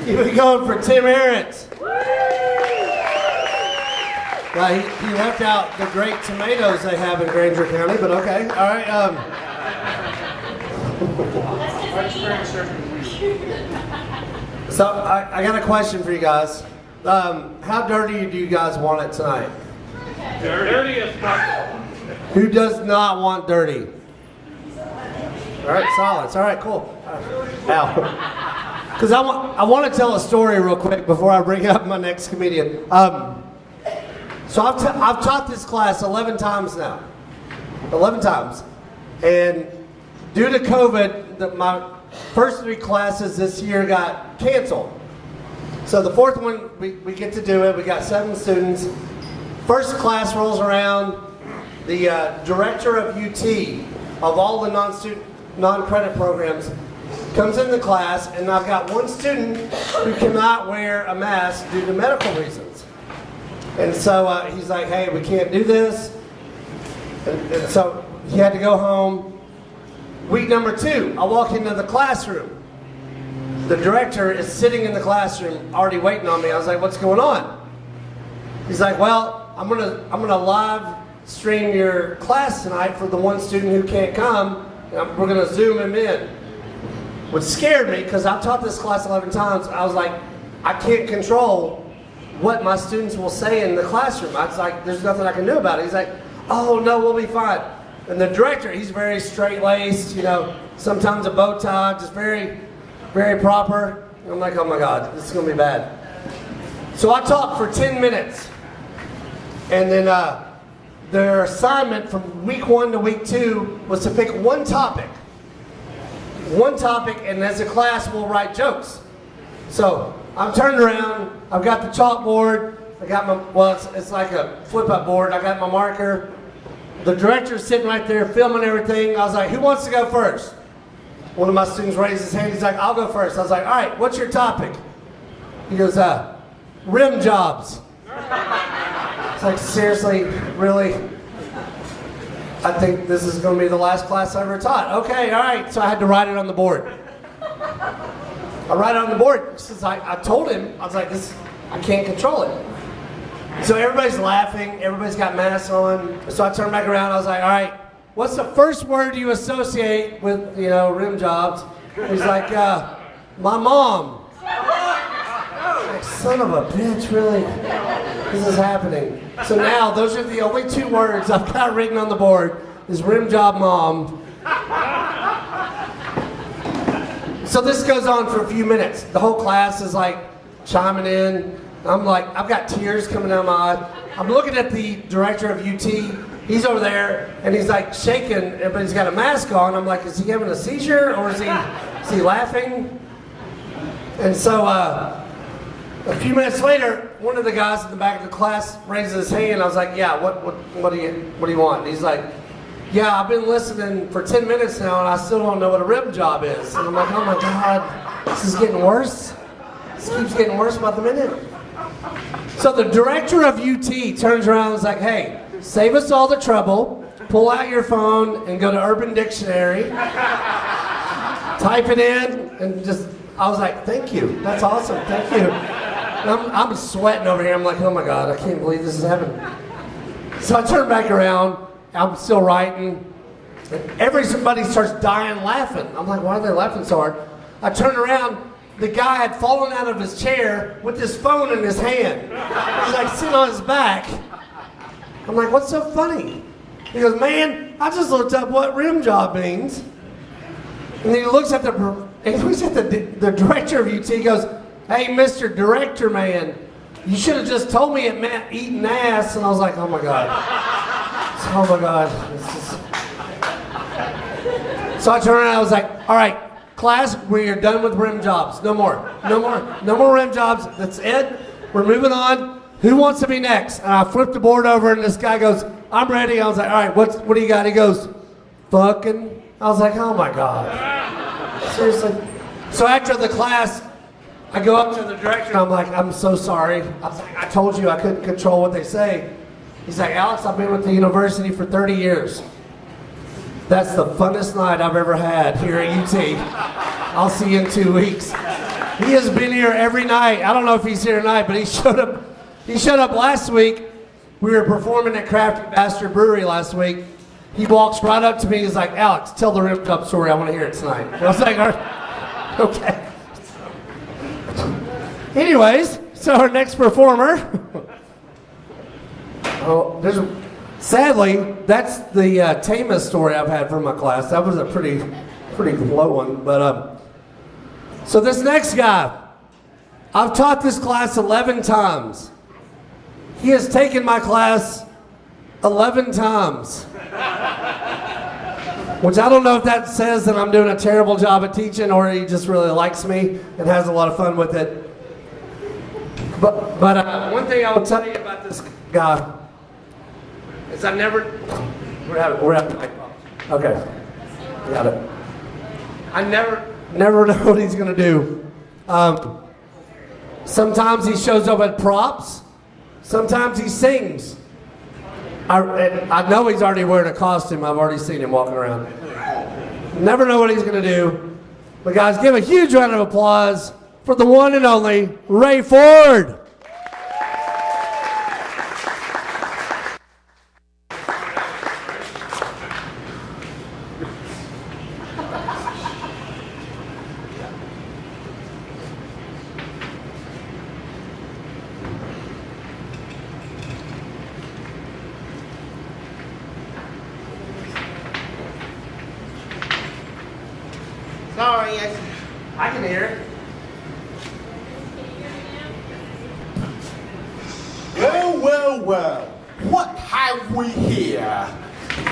We're going for Tim Arentz. Well, he left out the great tomatoes they have in Granger County, but okay. All right. So I got a question for you guys. How dirty do you guys want it tonight? Dirty as possible. Who does not want dirty? All right, solids. All right, cool. Now, because I want to tell a story real quick before I bring up my next comedian. So I've taught this class 11 times now. 11 times. And due to COVID, my first 3 classes this year got canceled. So the 4th one, we get to do it. We got 7 students. First class rolls around. The director of UT, of all the non-credit programs, comes in the class, and I've got 1 student who cannot wear a mask due to medical reasons. And so he's like, hey, we can't do this. And so he had to go home. Week number 2, I walk into the classroom. The director is sitting in the classroom already waiting on me. I was like, what's going on? He's like, well, I'm gonna live stream your class tonight for the 1 student who can't come. And we're gonna Zoom him in. Which scared me because I've taught this class 11 times. I was like, I can't control what my students will say in the classroom. I was like, there's nothing I can do about it. He's like, oh no, we'll be fine. And the director, he's very straight-laced, you know, sometimes a bow tie, just very, very proper. And I'm like, oh my God, this is gonna be bad. So I talked for 10 minutes. And then their assignment from week 1 to week 2 was to pick one topic. One topic, and as a class, we'll write jokes. So I'm turned around, I've got the chalkboard, I got my, well, it's like a flip-up board, I got my marker. The director's sitting right there filming everything. I was like, who wants to go first? One of my students raised his hand, he's like, I'll go first. I was like, all right, what's your topic? He goes, rim jobs. It's like, seriously, really? I think this is going to be the last class I ever taught. Okay, all right. So I had to write it on the board. I write it on the board. Since I told him, I was like, I can't control it. So everybody's laughing. Everybody's got masks on. So I turned back around. I was like, all right, what's the first word you associate with, you know, rim jobs? He's like, my mom. Like, son of a bitch, really? This is happening. So now, those are the only 2 words I've got written on the board, is rim job mom. So this goes on for a few minutes. The whole class is like chiming in. I'm like, I've got tears coming down my eye. I'm looking at the director of UT. He's over there, and he's like shaking, but he's got a mask on. I'm like, is he having a seizure, or is he laughing? And so, a few minutes later, one of the guys in the back of the class raises his hand. I was like, yeah, what do you want? And he's like, yeah, I've been listening for 10 minutes now, and I still don't know what a rim job is. And I'm like, oh my God, this is getting worse. This keeps getting worse by the minute. So the director of UT turns around and is like, hey, save us all the trouble. Pull out your phone and go to Urban Dictionary. Type it in, and just, I was like, thank you. That's awesome. Thank you. I'm sweating over here. I'm like, oh my God, I can't believe this is happening. So I turn back around. I'm still writing. And everybody starts dying laughing. I'm like, why are they laughing so hard? I turn around. The guy had fallen out of his chair with his phone in his hand. He's like sitting on his back. I'm like, what's so funny? He goes, man, I just looked up what rim job means. And then he looks at the director of UT. He goes, hey, Mr. Director Man, you should have just told me it meant eating ass. And I was like, oh my God. Oh my God. So I turned around and I was like, all right, class, we are done with rim jobs. No more. No more rim jobs. That's it. We're moving on. Who wants to be next? And I flipped the board over and this guy goes, I'm ready. I was like, all right, what do you got? He goes, fucking. I was like, oh my God. Seriously. So after the class, I go up to the director and I'm like, I'm so sorry. I was like, I told you I couldn't control what they say. He's like, Alex, I've been with the university for 30 years. That's the funnest night I've ever had here at UT. I'll see you in 2 weeks. He has been here every night. I don't know if he's here tonight, but he showed up. He showed up last week. We were performing at Crafty Bastard Brewery last week. He walks right up to me. He's like, Alex, tell the rim job story. I want to hear it tonight. And I was like, all right. Okay. Anyways, so our next performer. Sadly, that's the tamest story I've had from my class. That was a pretty low one. But so this next guy, I've taught this class 11 times. He has taken my class 11 times. Which I don't know if that says that I'm doing a terrible job at teaching or he just really likes me and has a lot of fun with it. But one thing I will tell you about this guy is I never. We're having mic problems. Okay, got it. I never know what he's gonna do. Sometimes he shows up at props. Sometimes he sings. I know he's already wearing a costume. I've already seen him walking around. Never know what he's gonna do. But guys, give a huge round of applause for the one and only Ray Ford. I can hear it. Well, well, well. What have we here?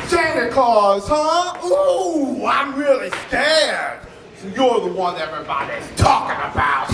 Santa Claus, huh? Ooh, I'm really scared. So you're the one everybody's talking about.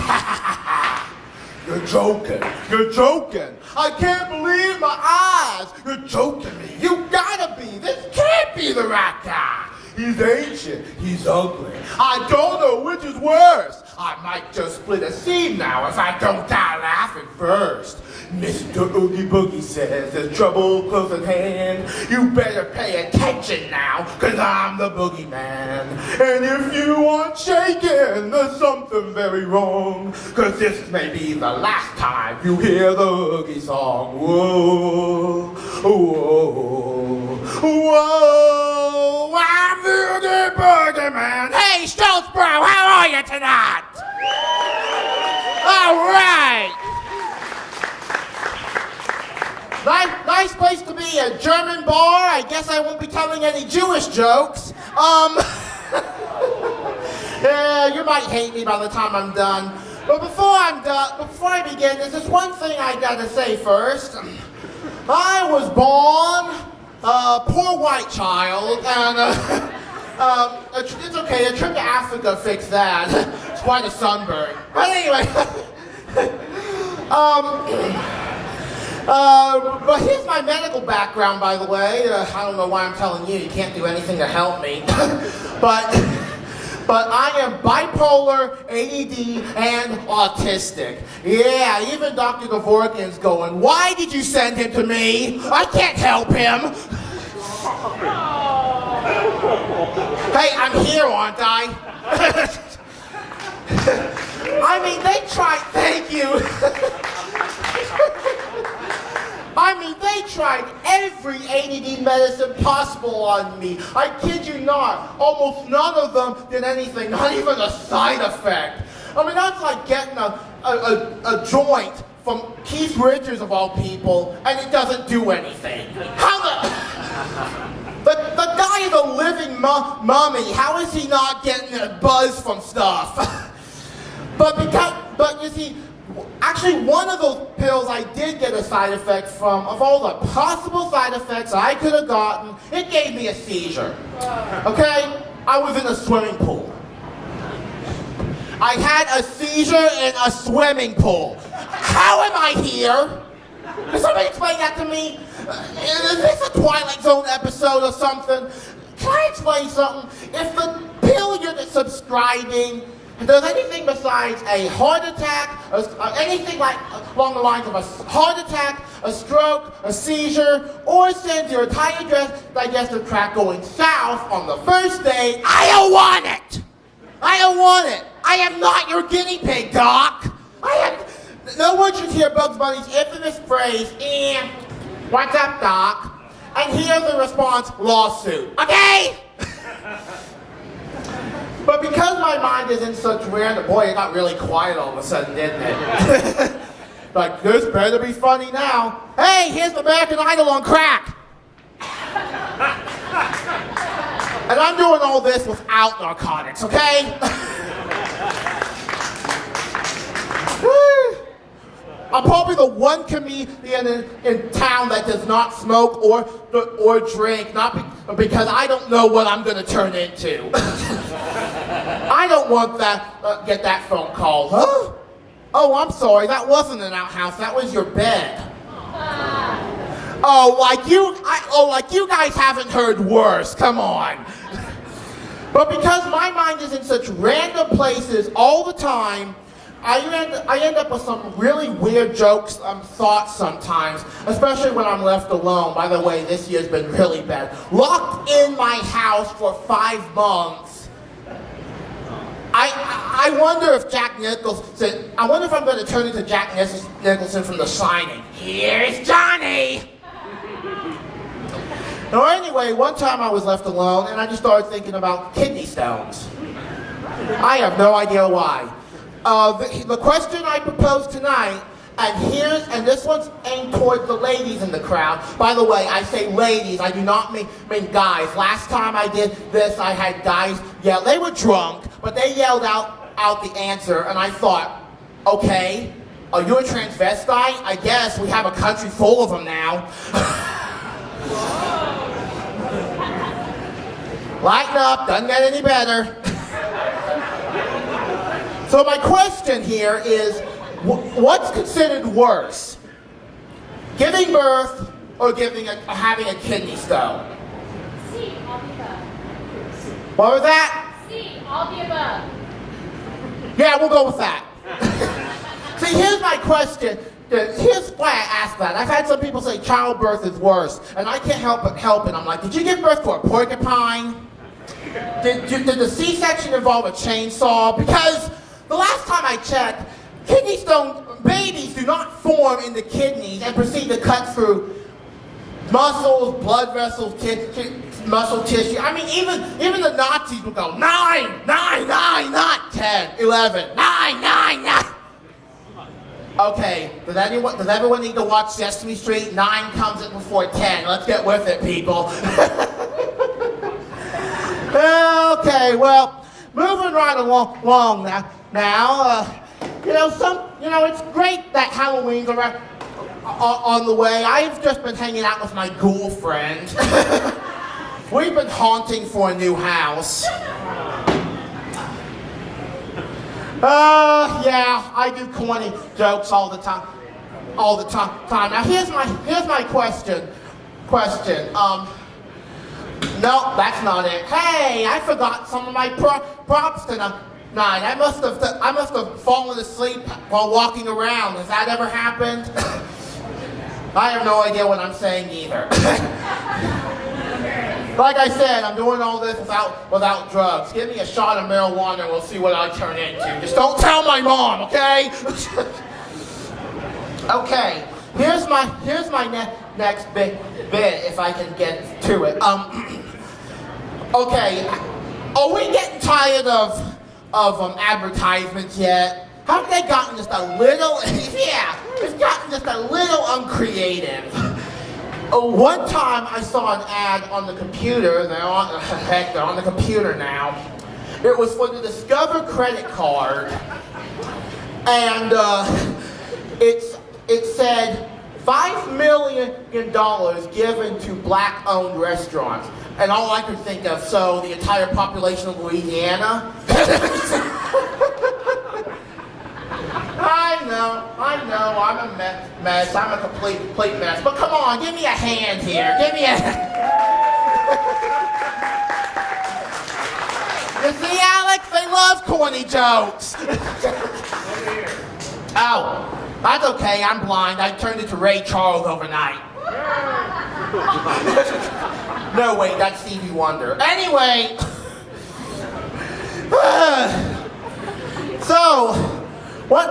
You're joking. You're joking. I can't believe my eyes. You're joking me. You gotta be. This can't be the right guy. He's ancient. He's ugly. I don't know which is worse. I might just split a seam now if I don't die laughing first. Mr. Oogie Boogie says there's trouble close at hand. You better pay attention now, cause I'm the boogeyman. And if you aren't shaking, there's something very wrong. Cause this may be the last time you hear the Oogie song. Whoa, whoa, whoa, I'm the Oogie Boogeyman. Hey, Schulz, Brau, how are you tonight? All right. Nice place to be, a German bar. I guess I won't be telling any Jewish jokes. Yeah, you might hate me by the time I'm done. But before I begin, there's just one thing I gotta say first. I was born a poor white child, and it's okay, a trip to Africa fixed that. It's quite a sunburn. But anyway, but here's my medical background, by the way. I don't know why I'm telling you. You can't do anything to help me. But I am bipolar, ADD, and autistic. Yeah, even Dr. Dvorkin's going, why did you send him to me? I can't help him. Hey, I'm here, aren't I? I mean, they tried, thank you. I mean, they tried every ADD medicine possible on me. I kid you not. Almost none of them did anything, not even a side effect. I mean, that's like getting a joint from Keith Richards, of all people, and it doesn't do anything. How the guy is a living mummy. How is he not getting a buzz from stuff? But you see, actually, one of those pills I did get a side effect from. Of all the possible side effects I could have gotten, it gave me a seizure. Okay? I was in a swimming pool. I had a seizure in a swimming pool. How am I here? Can somebody explain that to me? Is this a Twilight Zone episode or something? Can I explain something? If the pill you're subscribing does anything besides a heart attack, anything like along the lines of a heart attack, a stroke, a seizure, or sends your entire digestive tract going south on the first day, I don't want it! I don't want it! I am not your guinea pig, Doc! No one should hear Bugs Bunny's infamous phrase, what's up, Doc? And hear the response, lawsuit. Okay? But because my mind is in such random, boy, it got really quiet all of a sudden, didn't it? Like, this better be funny now. Hey, here's American Idol on crack. And I'm doing all this without narcotics, okay? I'm probably the one comedian in town that does not smoke or drink, because I don't know what I'm going to turn into. I don't want get that phone call. Huh? Oh, I'm sorry, that wasn't an outhouse, that was your bed. Like you guys haven't heard worse, come on. But because my mind is in such random places all the time, I end up with some really weird jokes, thoughts sometimes, especially when I'm left alone. By the way, this year's been really bad. Locked in my house for 5 months. I wonder if I wonder if I'm going to turn into Jack Nicholson from The Shining. Here's Johnny! Now anyway, one time I was left alone and I just started thinking about kidney stones. I have no idea why. The question I propose tonight, and this one's aimed towards the ladies in the crowd. By the way, I say ladies, I do not mean guys. Last time I did this, I had guys yell. They were drunk, but they yelled out, out the answer, and I thought, okay, are you a transvestite? I guess we have a country full of them now. Lighten up, doesn't get any better. So my question here is, what's considered worse? Giving birth or having a kidney stone? C, all the above. What was that? C, all the above. Yeah, we'll go with that. See, here's my question. Here's why I asked that. I've had some people say childbirth is worse, and I can't help it. I'm like, did you give birth to a porcupine? Did the C-section involve a chainsaw? Because the last time I checked, kidney stone babies do not form in the kidneys and proceed to cut through muscles, blood vessels, muscle tissue. I mean, even the Nazis would go 9, 9, 9, not 10, 11, 9, 9, 9. Okay, does everyone need to watch Sesame Street? 9 comes in before 10. Let's get with it, people. Okay, well, moving right along now. It's great that Halloween's on the way. I've just been hanging out with my ghoul friend. We've been haunting for a new house. Yeah, I do corny jokes all the time. Now here's my question. No, that's not it. Hey, I forgot some of my props tonight. I must have fallen asleep while walking around. Has that ever happened? I have no idea what I'm saying either. Like I said, I'm doing all this without drugs. Give me a shot of marijuana and we'll see what I turn into. Just don't tell my mom, okay? Okay, here's my next bit, if I can get to it. Okay, are we getting tired of advertisements yet? Haven't they gotten just a little, yeah, it's gotten just a little uncreative. One time I saw an ad on the computer, they're on the computer now. It was for the Discover credit card, and it said $5 million given to black-owned restaurants. And all I could think of, so the entire population of Louisiana? I know, I'm a mess, I'm a complete mess. But come on, give me a hand here, give me a You see, Alex, they love corny jokes. Oh, that's okay, I'm blind. I turned into Ray Charles overnight. No, wait, that's Stevie Wonder. Anyway, so, what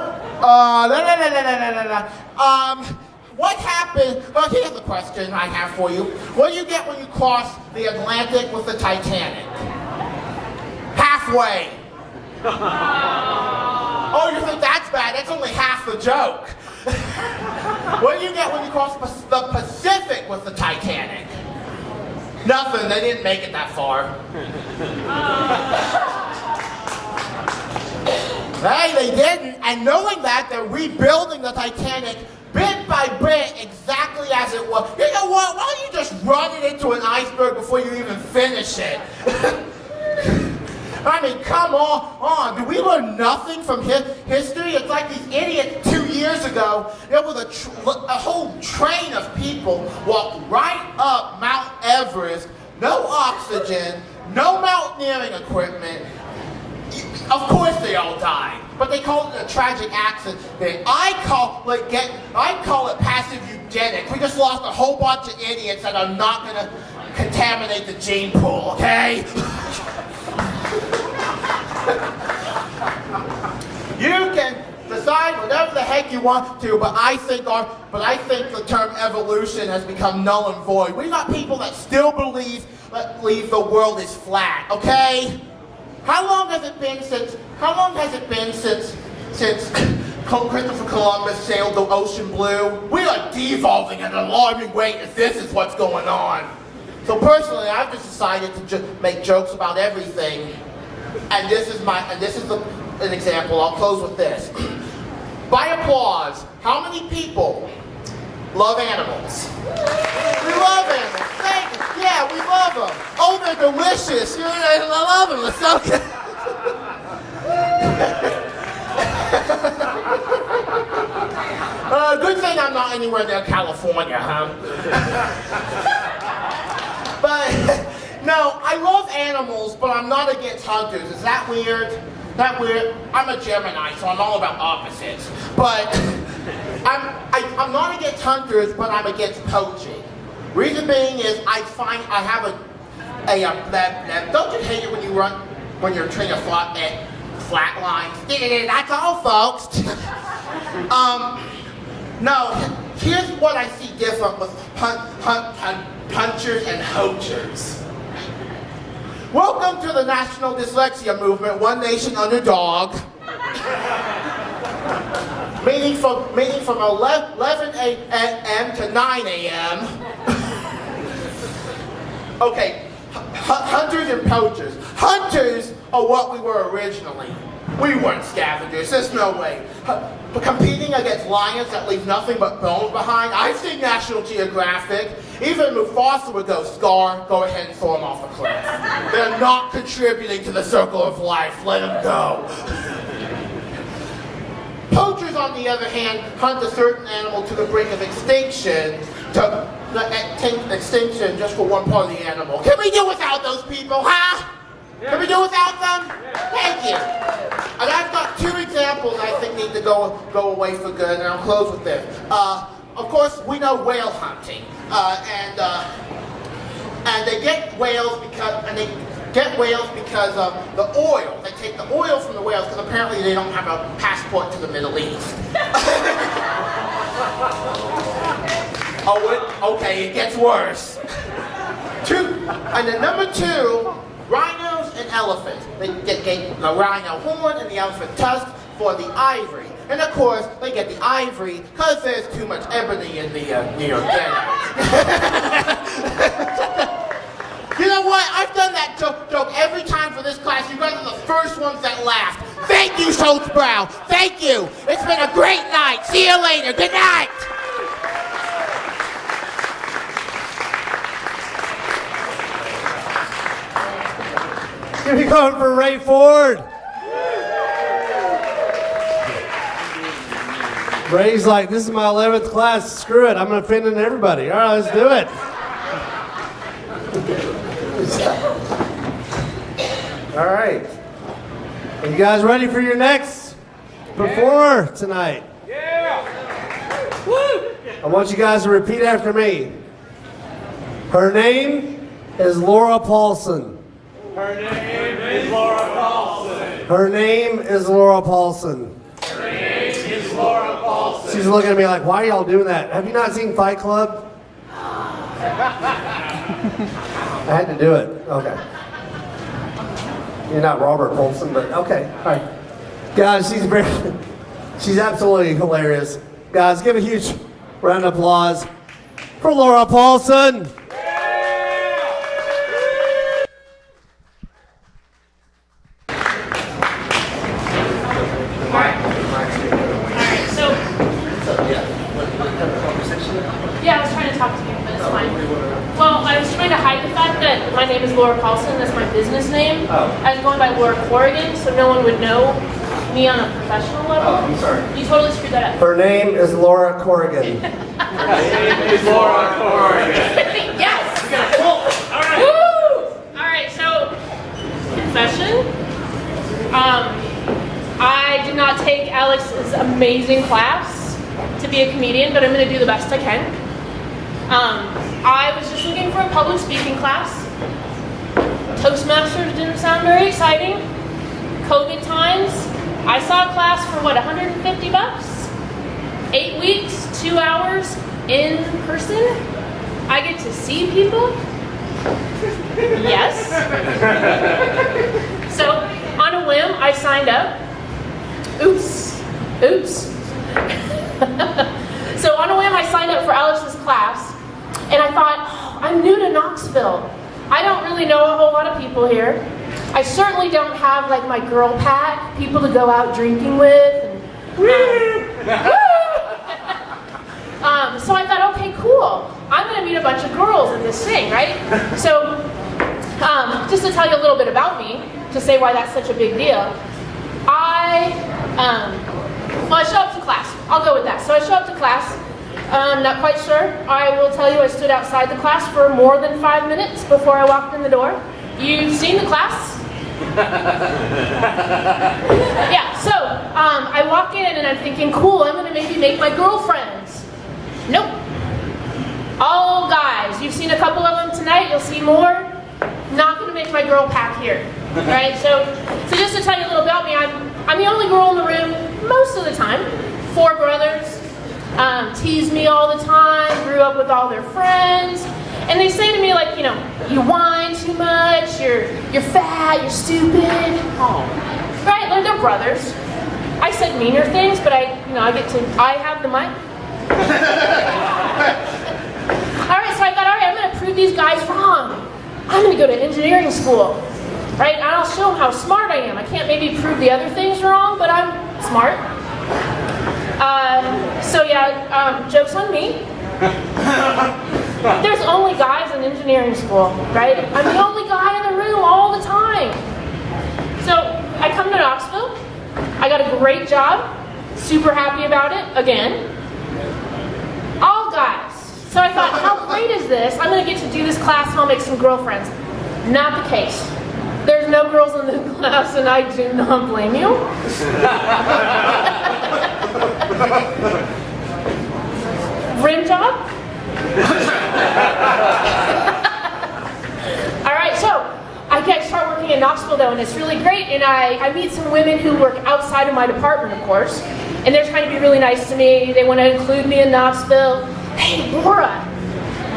happened? Well, here's the question I have for you. What do you get when you cross the Atlantic with the Titanic? Halfway. Oh, you think that's bad? That's only half the joke. What do you get when you cross the Pacific with the Titanic? Nothing, they didn't make it that far. Hey, they didn't, and knowing that, they're rebuilding the Titanic bit by bit, exactly as it was. You know what, why don't you just run it into an iceberg before you even finish it? I mean, come on. Do we learn nothing from history? It's like these idiots 2 years ago, there was a whole train of people walked right up Mount Everest, no oxygen, no mountaineering equipment. Of course they all died, but they call it a tragic accident. I call it passive eugenics. We just lost a whole bunch of idiots that are not going to contaminate the gene pool, okay? You can decide whatever the heck you want to, but I think the term evolution has become null and void. We got people that still believe the world is flat, okay? How long has it been since Christopher Columbus sailed the ocean blue? We are devolving at an alarming rate if this is what's going on. So personally, I've just decided to make jokes about everything. And this is an example. I'll close with this. By applause, how many people love animals? We love animals. Yeah, we love them. Oh, they're delicious. I love them. It's so good. Good thing I'm not anywhere near California, huh? But, no, I love animals, but I'm not against hunters. Is that weird? That weird? I'm a Gemini, so I'm all about opposites. But I'm not against hunters, but I'm against poaching. Reason being is I have don't you hate it when you run, when you're train of thought at flat lines? That's all, folks. No, here's what I see different with punchers and hoachers. Welcome to the National Dyslexia Movement, One Nation Under Dog. Meeting from 11 a.m. to 9 a.m. Okay, hunters and poachers. Hunters are what we were originally. We weren't scavengers, there's no way. But competing against lions that leave nothing but bones behind, I've seen National Geographic. Even Mufasa would go, Scar, go ahead and throw him off a cliff. They're not contributing to the circle of life, let them go. Poachers, on the other hand, hunt a certain animal to the brink of extinction, extinction just for one part of the animal. Can we do without those people, huh? Can we do without them? Thank you. And I've got two examples I think need to go away for good, and I'll close with this. Of course, we know whale hunting, and they get whales because of the oil. They take the oil from the whales because apparently they don't have a passport to the Middle East. Okay, it gets worse. And then number two, rhinos and elephants. They get the rhino horn and the elephant tusk for the ivory. And of course, they get the ivory because there's too much ebony in the New York ghetto. You know what? I've done that joke every time for this class. You guys are the first ones that laughed. Thank you, Schulz, Brau. Thank you. It's been a great night. See you later. Good night. Give me going for Ray Ford. Ray's like, this is my 11th class. Screw it. I'm offending everybody. All right, let's do it. All right. Are you guys ready for your next performer tonight? Yeah. Woo! I want you guys to repeat after me. Her name is Laura Paulson. Her name is Laura Paulson. Her name is Laura Paulson. Her name is Laura Paulson. She's looking at me like, why are y'all doing that? Have you not seen Fight Club? I had to do it. Okay. You're not Robert Paulson, but okay. All right. Guys, she's absolutely hilarious. Guys, give a huge round of applause for Laura Paulson. Yeah, I was trying to talk to you, but it's fine. Well, I was trying to hide the fact that my name is Laura Paulson. That's my business name. I was going by Laura Corrigan, so no one would know me on a professional level. I'm sorry. You totally screwed that up. Her name is Laura Corrigan. Her name is Laura Corrigan. Yes! All right. Woo! All right, so, confession. I did not take Alex's amazing class to be a comedian, but I'm going to do the best I can. I was just looking for a public speaking class. Toastmasters didn't sound very exciting. COVID times, I saw a class for what, $150? 8 weeks, 2 hours in person. I get to see people. Yes. So on a whim, I signed up. Oops. So on a whim, I signed up for Alex's class, and I thought, I'm new to Knoxville. I don't really know a whole lot of people here. I certainly don't have like my girl pack, people to go out drinking with. So I thought, okay, cool. I'm going to meet a bunch of girls at this thing, right? So just to tell you a little bit about me, to say why that's such a big deal, I show up to class. I'll go with that. So I show up to class. Not quite sure. I will tell you I stood outside the class for more than 5 minutes before I walked in the door. You've seen the class? Yeah, so I walk in and I'm thinking, cool, I'm going to maybe make my girlfriends. Nope. All guys. You've seen a couple of them tonight. You'll see more. Not going to make my girl pack here. Right? So just to tell you a little about me, I'm the only girl in the room most of the time. 4 brothers. Tease me all the time. Grew up with all their friends. And they say to me, like, you know, you whine too much, you're fat, you're stupid. Oh. Right? Like, they're brothers. I said meaner things, but I have the mic. Alright, so I thought, alright, I'm going to prove these guys wrong. I'm going to go to engineering school. Right? And I'll show them how smart I am. I can't maybe prove the other things wrong, but I'm smart. Joke's on me. There's only guys in engineering school, right? I'm the only guy in the room all the time. So I come to Knoxville. I got a great job. Super happy about it, again. All guys. So I thought, how great is this? I'm going to get to do this class and I'll make some girlfriends. Not the case. There's no girls in the class and I do not blame you. Rim job? Alright, so I start working in Knoxville though, and it's really great, and I meet some women who work outside of my department, of course, and they're trying to be really nice to me. They want to include me in Knoxville. Hey, Laura,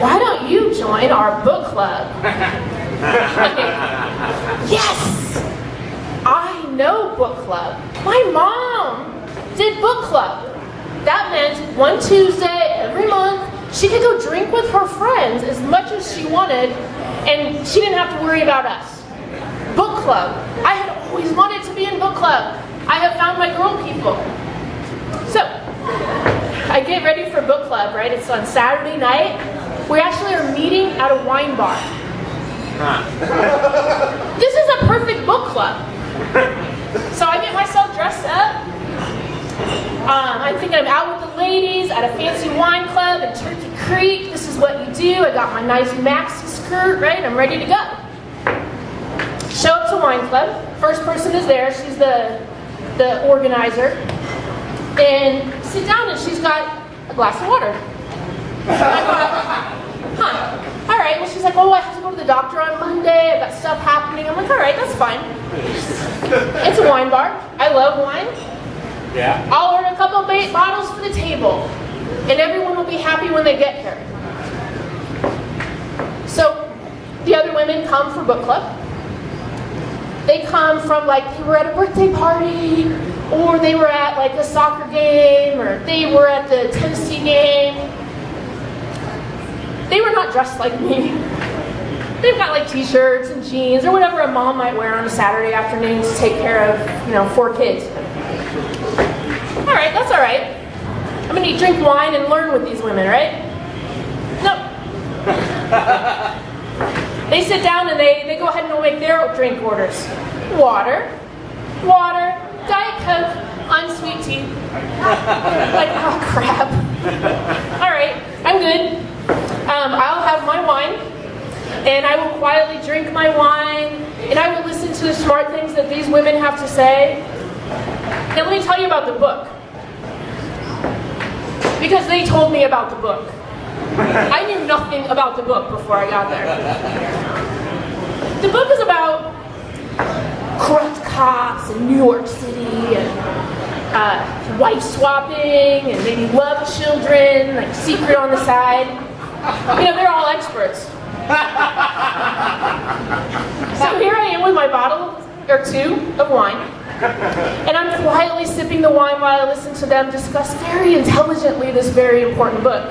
why don't you join our book club? Yes! I know book club. My mom did book club. That meant one Tuesday every month, she could go drink with her friends as much as she wanted, and she didn't have to worry about us. Book club. I had always wanted to be in book club. I have found my girl people. So, I get ready for book club, right? It's on Saturday night. We actually are meeting at a wine bar. This is a perfect book club. So I get myself dressed up. I'm thinking I'm out with the ladies at a fancy wine club in Turkey Creek. This is what you do. I got my nice maxi skirt, right? I'm ready to go. Show up to wine club. First person is there. She's the organizer. And sit down and she's got a glass of water. And I thought, all right. Well, she's like, oh, I have to go to the doctor on Monday. I've got stuff happening. I'm like, all right, that's fine. It's a wine bar. I love wine. Yeah. I'll order a couple of bottles for the table, and everyone will be happy when they get here. So, the other women come for book club. They come from, like, they were at a birthday party, or they were at, like, a soccer game, or they were at the Tennessee game. They were not dressed like me. They've got, like, t-shirts and jeans, or whatever a mom might wear on a Saturday afternoon to take care of, 4 kids. All right, that's all right. I'm going to drink wine and learn with these women, right? No. They sit down and they go ahead and make their drink orders. Water, Diet Coke, unsweet tea. Like, oh crap. All right, I'm good. I'll have my wine, and I will quietly drink my wine, and I will listen to the smart things that these women have to say. Now let me tell you about the book. Because they told me about the book. I knew nothing about the book before I got there. The book is about corrupt cops in New York City, and wife swapping, and maybe love children, like secret on the side. They're all experts. So here I am with my bottle or 2 of wine. And I'm quietly sipping the wine while I listen to them discuss very intelligently this very important book.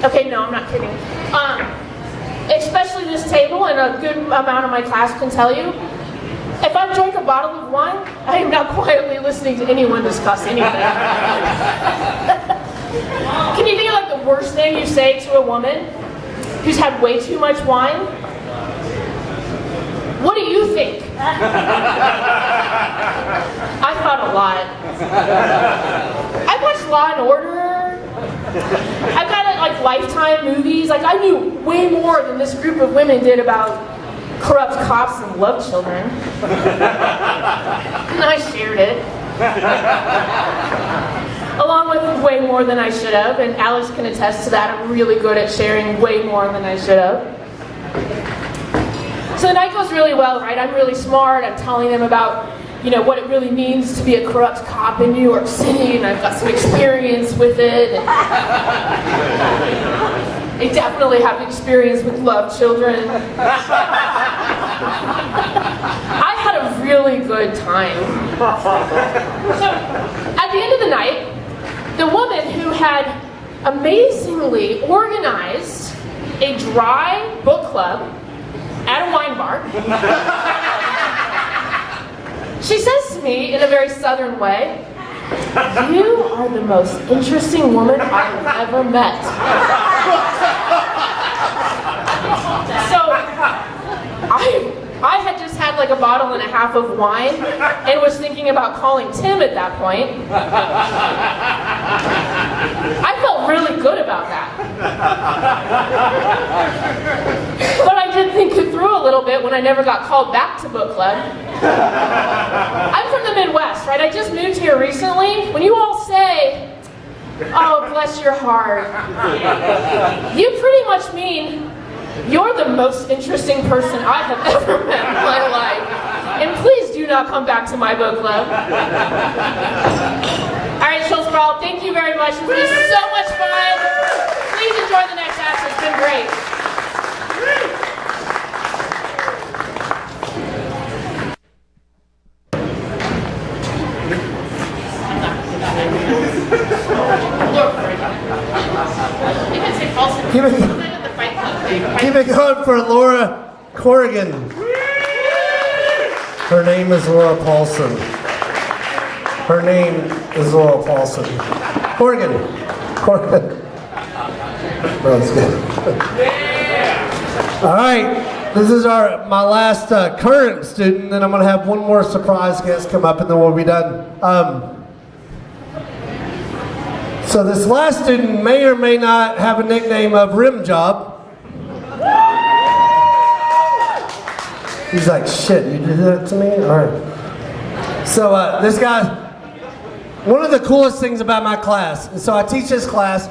Okay, no, I'm not kidding. Especially this table, and a good amount of my class can tell you, If I drink a bottle of wine, I am not quietly listening to anyone discuss anything. Can you think of like the worst thing you say to a woman who's had way too much wine? What do you think? I thought a lot. I've watched Law and Order. I've got like Lifetime movies. Like I knew way more than this group of women did about corrupt cops and love children. And I shared it. Along with way more than I should have, and Alex can attest to that. I'm really good at sharing way more than I should have. So the night goes really well, right? I'm really smart. I'm telling them about, what it really means to be a corrupt cop in New York City, and I've got some experience with it. And I definitely have experience with love children. I had a really good time. So at the end of the night, the woman who had amazingly organized a dry book club at a wine bar, she says to me in a very southern way, "You are the most interesting woman I have ever met." So I had just had like a bottle and a half of wine and was thinking about calling Tim at that point. I felt really good about that. But I did think it through a little bit when I never got called back to book club. I'm from the Midwest, right? I just moved here recently. When you all say, "Oh, bless your heart," you pretty much mean you're the most interesting person I have ever met in my life. And please do not come back to my book club. All right, Schulz, Brau, thank you very much. It's been so much fun. Please enjoy the next act. It's been great. Keep it going for Laura Corrigan. Her name is Laura Paulson. Her name is Laura Paulson. Corrigan. That's good. All right. This is my last current student, then I'm going to have one more surprise guest come up, and then we'll be done. So this last student may or may not have a nickname of Rim Job. He's like, "Shit, you did that to me?" All right. So this guy, one of the coolest things about my class, and so I teach this class,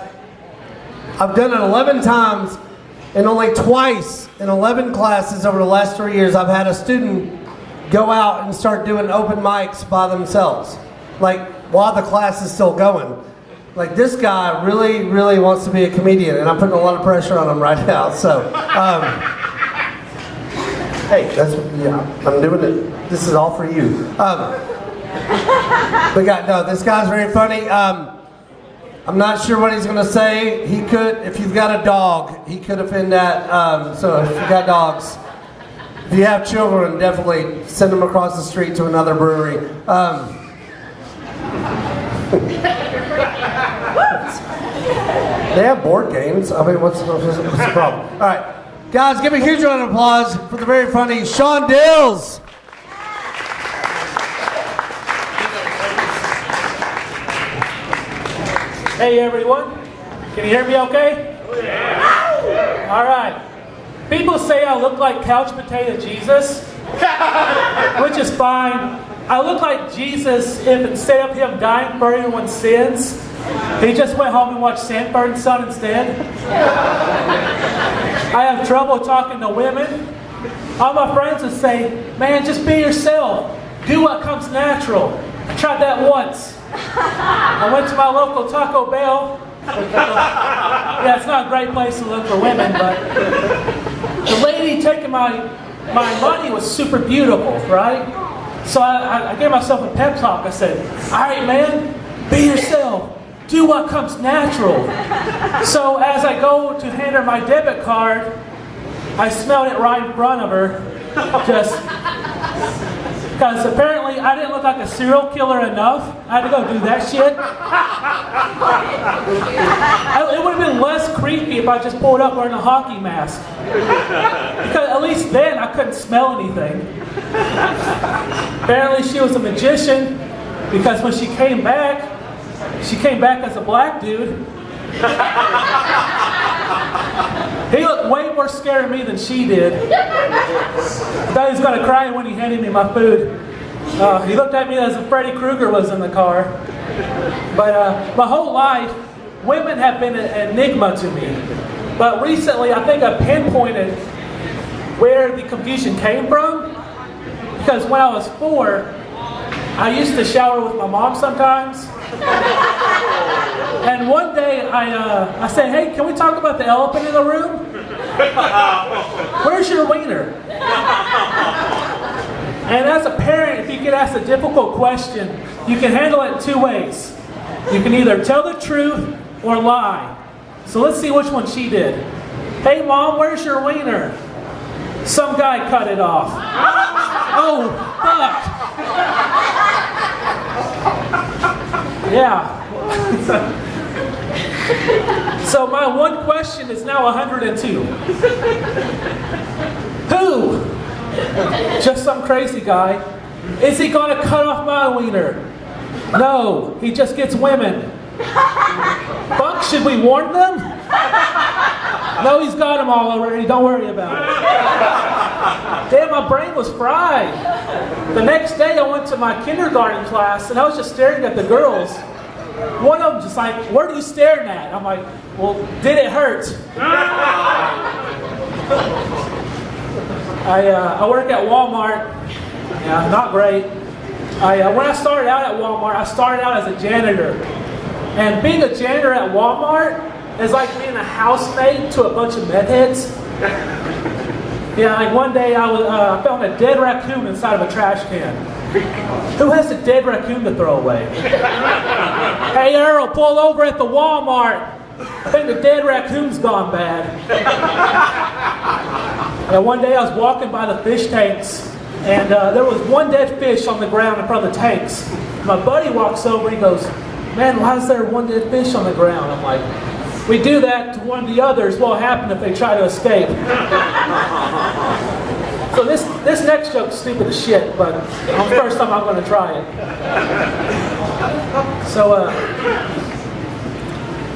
I've done it 11 times, and only twice in 11 classes over the last 3 years, I've had a student go out and start doing open mics by themselves, like while the class is still going. Like this guy really, really wants to be a comedian, and I'm putting a lot of pressure on him right now. So, hey, I'm doing it. This is all for you. This guy's very funny. I'm not sure what he's going to say. He could, if you've got a dog, he could offend that. So if you've got dogs, if you have children, definitely send them across the street to another brewery. They have board games. I mean, what's the problem? All right, guys, give a huge round of applause for the very funny Sean Dills. Hey everyone, can you hear me okay? Yeah. All right. People say I look like couch potato Jesus, which is fine. I look like Jesus if instead of him dying for everyone's sins, he just went home and watched Sanford and Son instead. I have trouble talking to women. All my friends would say, "Man, just be yourself. Do what comes natural." I tried that once. I went to my local Taco Bell. Yeah, it's not a great place to look for women, but the lady taking my money was super beautiful, right? So I gave myself a pep talk. I said, "All right, man, be yourself. Do what comes natural." So as I go to hand her my debit card, I smelled it right in front of her. Just Because apparently I didn't look like a serial killer enough. I had to go do that shit. It would have been less creepy if I just pulled up wearing a hockey mask. Because at least then I couldn't smell anything. Apparently she was a magician because when she came back as a black dude. He looked way more scared of me than she did. I thought he was going to cry when he handed me my food. He looked at me as if Freddy Krueger was in the car. But my whole life, women have been an enigma to me. But recently, I think I pinpointed where the confusion came from. Because when I was 4, I used to shower with my mom sometimes. And one day I said, hey, can we talk about the elephant in the room? Where's your wiener? And as a parent, if you get asked a difficult question, you can handle it 2 ways. You can either tell the truth or lie. So let's see which one she did. Hey mom, where's your wiener? Some guy cut it off. Oh, fuck. Yeah. So my one question is now 102. Who? Just some crazy guy. Is he going to cut off my wiener? No, he just gets women. Fuck, should we warn them? No, he's got them all already. Don't worry about it. Damn, my brain was fried. The next day I went to my kindergarten class and I was just staring at the girls. One of them just like, what are you staring at? I'm like, well, did it hurt? I work at Walmart. Yeah, not great. When I started out at Walmart, I started out as a janitor. And being a janitor at Walmart is like being a housemate to a bunch of meth heads. Yeah, like one day I found a dead raccoon inside of a trash can. Who has a dead raccoon to throw away? Hey Earl, pull over at the Walmart. I think the dead raccoon's gone bad. And one day I was walking by the fish tanks, and there was one dead fish on the ground in front of the tanks. My buddy walks over, he goes, man, why is there one dead fish on the ground? I'm like, we do that to one of the others. What will happen if they try to escape? So this next joke's stupid as shit, but the first time I'm going to try it. So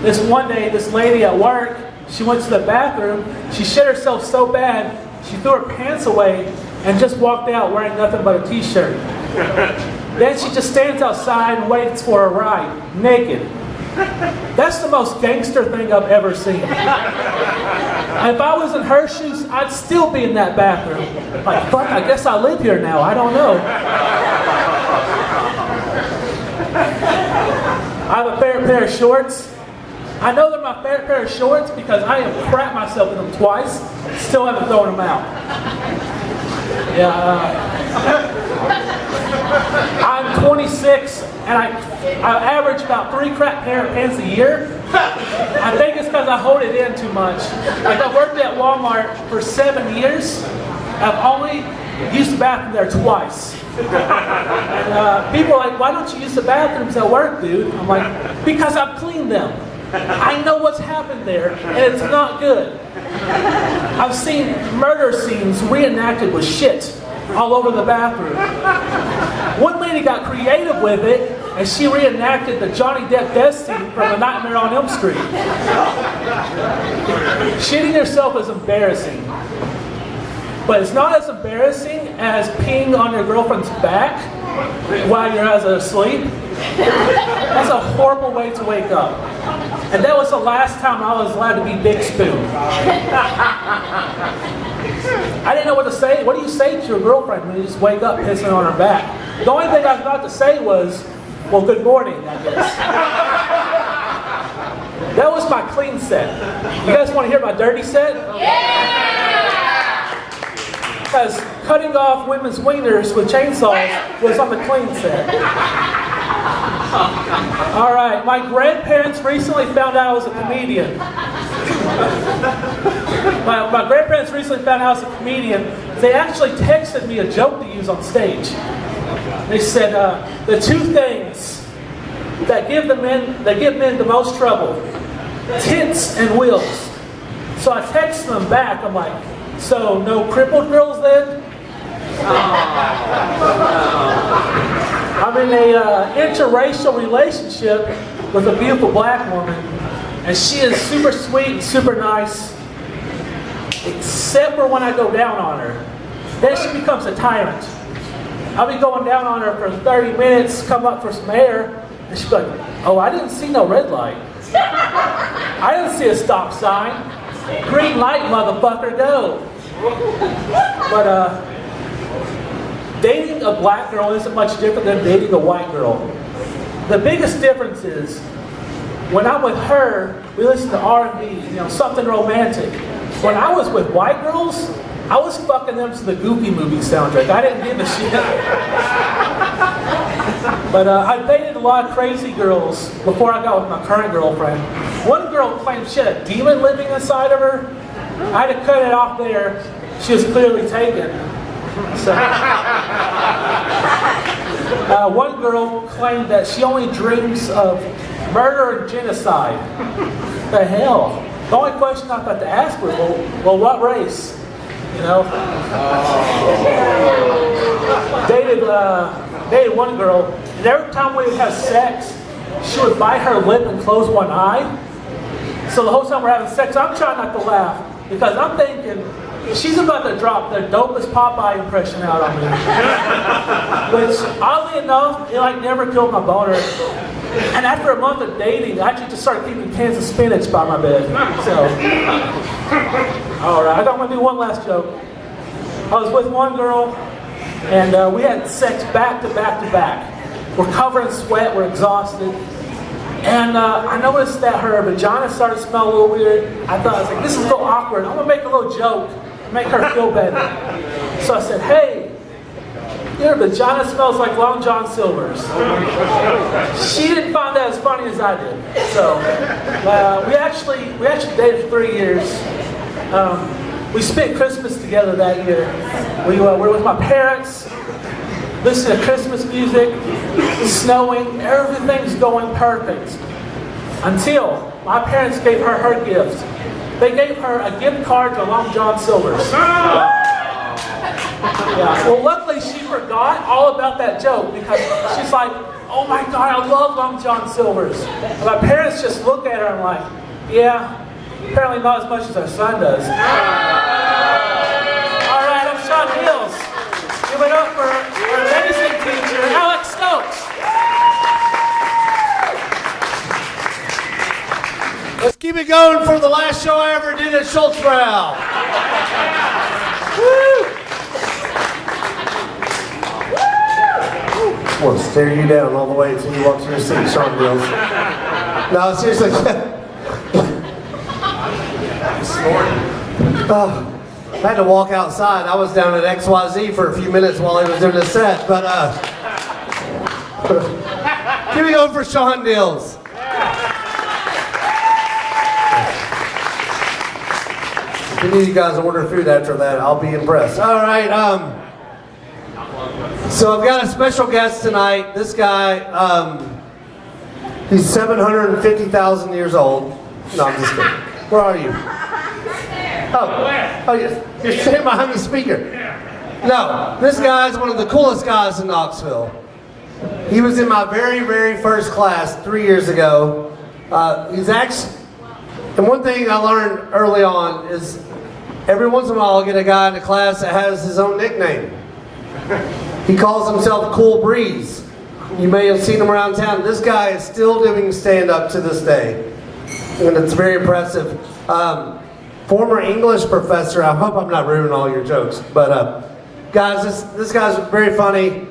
this one day, this lady at work, she went to the bathroom. She shit herself so bad, she threw her pants away and just walked out wearing nothing but a t-shirt. Then she just stands outside and waits for a ride, naked. That's the most gangster thing I've ever seen. And if I was in her shoes, I'd still be in that bathroom. Like, fuck, I guess I live here now. I don't know. I have a favorite pair of shorts. I know they're my favorite pair of shorts because I have crap myself in them twice. Still haven't thrown them out. Yeah. I'm 26 and I average about 3 crap pair of pants a year. I think it's because I hold it in too much. Like I've worked at Walmart for 7 years. I've only used the bathroom there twice. And people are like, why don't you use the bathrooms at work, dude? I'm like, because I've cleaned them. I know what's happened there, and it's not good. I've seen murder scenes reenacted with shit all over the bathroom. One lady got creative with it, and she reenacted the Johnny Depp death scene from A Nightmare on Elm Street. Shitting yourself is embarrassing. But it's not as embarrassing as peeing on your girlfriend's back while you're asleep. That's a horrible way to wake up. And that was the last time I was allowed to be Big Spoon. I didn't know what to say. What do you say to your girlfriend when you just wake up pissing on her back? The only thing I was about to say was, well, good morning, I guess. That was my clean set. You guys want to hear my dirty set? Yeah! Because cutting off women's wieners with chainsaws was on the clean set. All right, my grandparents recently found out I was a comedian. My grandparents recently found out I was a comedian. They actually texted me a joke to use on stage. They said the two things that give men the most trouble: tits and wheels. So I text them back. I'm like, so no crippled girls then? I'm in a interracial relationship with a beautiful black woman, and she is super sweet and super nice, except for when I go down on her. Then she becomes a tyrant. I'll be going down on her for 30 minutes, come up for some air, and she'll be like, oh, I didn't see no red light. I didn't see a stop sign. Green light, motherfucker, go. But dating a black girl isn't much different than dating a white girl. The biggest difference is, when I'm with her, we listen to R&B, something romantic. When I was with white girls, I was fucking them to the Goofy movie soundtrack. I didn't give a shit. But I dated a lot of crazy girls before I got with my current girlfriend. One girl claimed she had a demon living inside of her. I had to cut it off there. She was clearly taken. So, one girl claimed that she only dreams of murder and genocide. The hell? The only question I thought to ask was, well, what race? Dated one girl, and every time we would have sex, she would bite her lip and close one eye. So the whole time we're having sex, I'm trying not to laugh because I'm thinking she's about to drop the dopest Popeye impression out on me. Which, oddly enough, it never killed my boner. And after a month of dating, I actually just started keeping cans of spinach by my bed. So, alright, I'm going to do one last joke. I was with one girl, and we had sex back to back to back. We're covered in sweat, we're exhausted. And I noticed that her vagina started to smell a little weird. I was like, this is a little awkward. I'm going to make a little joke, make her feel better. So I said, hey, your vagina smells like Long John Silver's. She didn't find that as funny as I did. So we actually dated for 3 years. We spent Christmas together that year. We were with my parents, listening to Christmas music, snowing, everything's going perfect. Until my parents gave her her gift. They gave her a gift card to Long John Silver's. Yeah. Well, luckily she forgot all about that joke because she's like, oh my God, I love Long John Silver's. And my parents just look at her and like, yeah, apparently not as much as our son does. All right, I'm Sean Hills. Give it up for our amazing teacher, Alex Stokes. Let's keep it going for the last show I ever did at Schulz, Brau. Woo! I want to stare you down all the way until you walk to your seat, Sean Mills. No, seriously. I had to walk outside. I was down at XYZ for a few minutes while he was doing the set, but keep it going for Sean Dills. If any of you guys order food after that, I'll be impressed. All right. So I've got a special guest tonight. This guy, he's 750,000 years old. No, I'm just kidding. Where are you? Oh, yes. You're standing behind the speaker. No, this guy's one of the coolest guys in Knoxville. He was in my very, very first class 3 years ago. He's actually, and one thing I learned early on is every once in a while I'll get a guy in the class that has his own nickname. He calls himself Cool Breeze. You may have seen him around town. This guy is still doing stand-up to this day. And it's very impressive. Former English professor. I hope I'm not ruining all your jokes. But guys, this guy's very funny.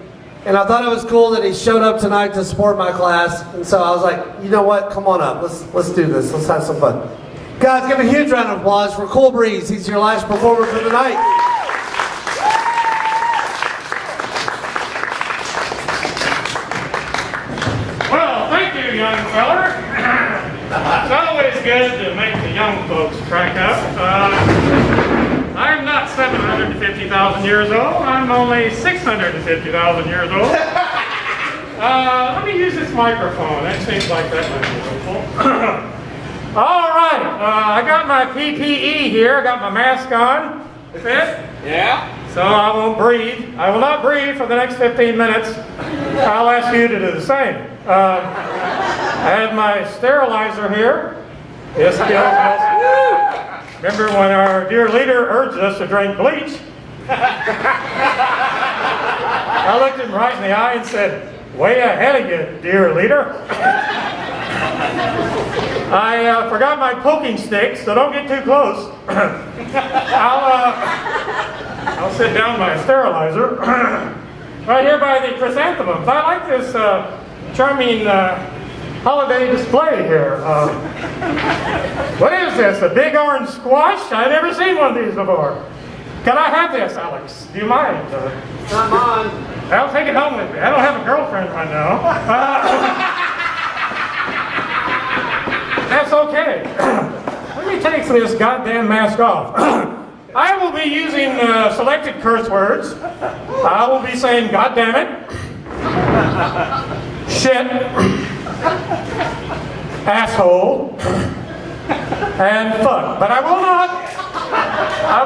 And I thought it was cool that he showed up tonight to support my class. And so I was like, you know what? Come on up. Let's do this. Let's have some fun. Guys, give a huge round of applause for Cool Breeze. He's your last performer for the night. Well, thank you, young feller. It's always good to make the young folks crack up. I'm not 750,000 years old. I'm only 650,000 years old. Let me use this microphone. That seems like that might be helpful. All right, I got my PPE here. I got my mask on. Fit? Yeah? So I won't breathe. I will not breathe for the next 15 minutes. I'll ask you to do the same. I have my sterilizer here. This kills us. Remember when our dear leader urged us to drink bleach? I looked him right in the eye and said, "Way ahead of you, dear leader." I forgot my poking stick, so don't get too close. I'll sit down my sterilizer. Right here by the chrysanthemums. I like this charming holiday display here. What is this? A big orange squash? I've never seen one of these before. Can I have this, Alex? Do you mind? Come on. I'll take it home with me. I don't have a girlfriend right now. That's okay. Let me take this goddamn mask off. I will be using selected curse words. I will be saying, "God damn it," "shit," "asshole," and "fuck." But I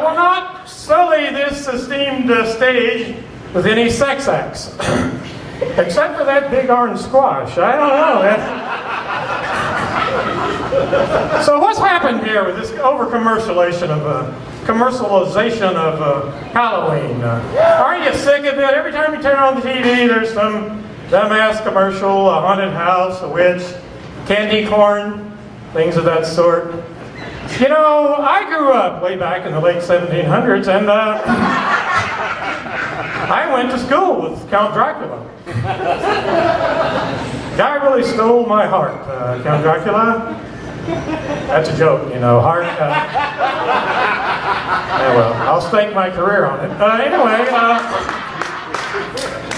will not sully this esteemed stage with any sex acts. Except for that big orange squash. I don't know. So what's happened here with this over-commercialization of Halloween? Aren't you sick of it? Every time you turn on the TV, there's some dumbass commercial, a haunted house, a witch, candy corn, things of that sort. You know, I grew up way back in the late 1700s, and I went to school with Count Dracula. Guy really stole my heart, Count Dracula. That's a joke, you know. Heart. Yeah, well, I'll stake my career on it. Anyway,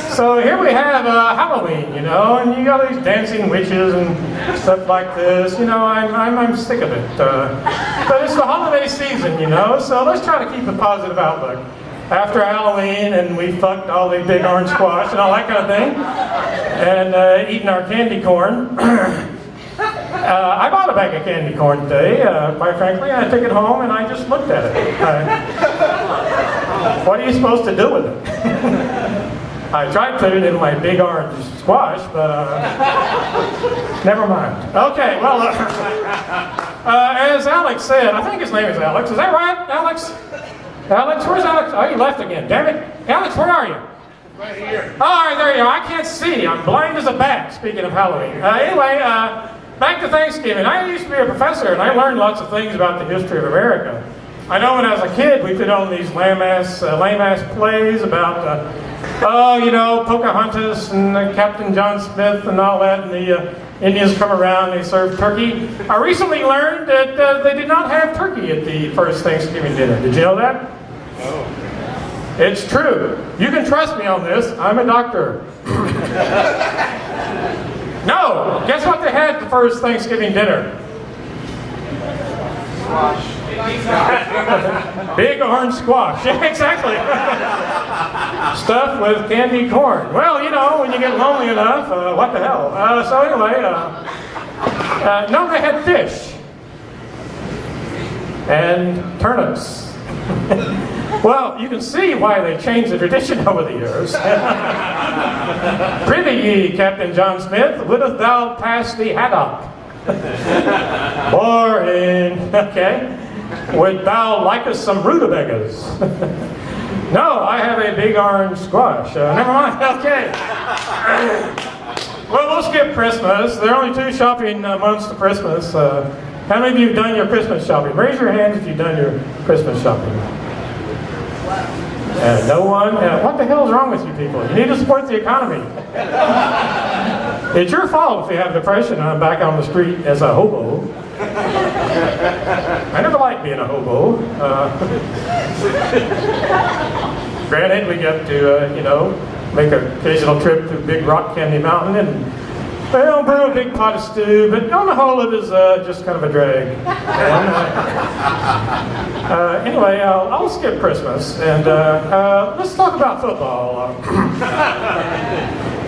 so here we have Halloween, you know, and you got these dancing witches and stuff like this. You know, I'm sick of it. But it's the holiday season, you know, so let's try to keep a positive outlook. After Halloween, and we fucked all the big orange squash and all that kind of thing, and eating our candy corn. I bought a bag of candy corn today, quite frankly. I took it home and I just looked at it. What are you supposed to do with it? I tried putting it in my big orange squash, but never mind. Okay, well, as Alex said, I think his name is Alex. Is that right, Alex? Alex, where's Alex? Oh, he left again. Damn it. Alex, where are you? Right here. All right, there you are. I can't see. I'm blind as a bat, speaking of Halloween. Anyway, back to Thanksgiving. I used to be a professor, and I learned lots of things about the history of America. I know when I was a kid, we put on these lame-ass plays about, you know, Pocahontas and Captain John Smith and all that, and the Indians come around, they serve turkey. I recently learned that they did not have turkey at the first Thanksgiving dinner. Did you know that? Oh. It's true. You can trust me on this. I'm a doctor. No! Guess what they had at the first Thanksgiving dinner? Squash. Big orange squash. Yeah, exactly. Stuffed with candy corn. Well, you know, when you get lonely enough, what the hell? So anyway, no, they had fish. And turnips. Well, you can see why they changed the tradition over the years. Prithee ye, Captain John Smith, wouldst thou pass the haddock? Boring. Okay. Would thou like us some rutabagas? No, I have a big orange squash. Never mind. Okay. Well, we'll skip Christmas. There are only 2 shopping months to Christmas. How many of you have done your Christmas shopping? Raise your hands if you've done your Christmas shopping. No one? What the hell is wrong with you people? You need to support the economy. It's your fault if you have depression and I'm back on the street as a hobo. I never liked being a hobo. Granted, we get to, you know, make an occasional trip to Big Rock Candy Mountain and Well, brew a big pot of stew, but on the whole it is just kind of a drag. And, anyway, I'll skip Christmas, and let's talk about football.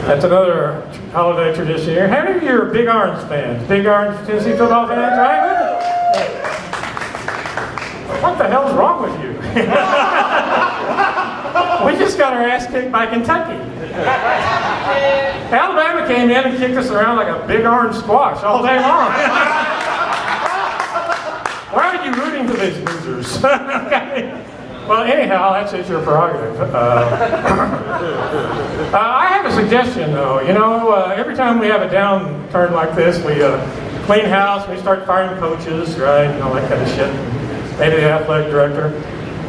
That's another holiday tradition here. How many of you are big Orange fans? Big Orange Tennessee football fans, right? What the hell's wrong with you? We just got our ass kicked by Kentucky. Alabama came in and kicked us around like a big orange squash all day long. Why are you rooting for these losers? Okay. Well, anyhow, that's your prerogative. I have a suggestion, though. You know, every time we have a downturn like this, we clean house, we start firing coaches, right, and all that kind of shit. Maybe the athletic director.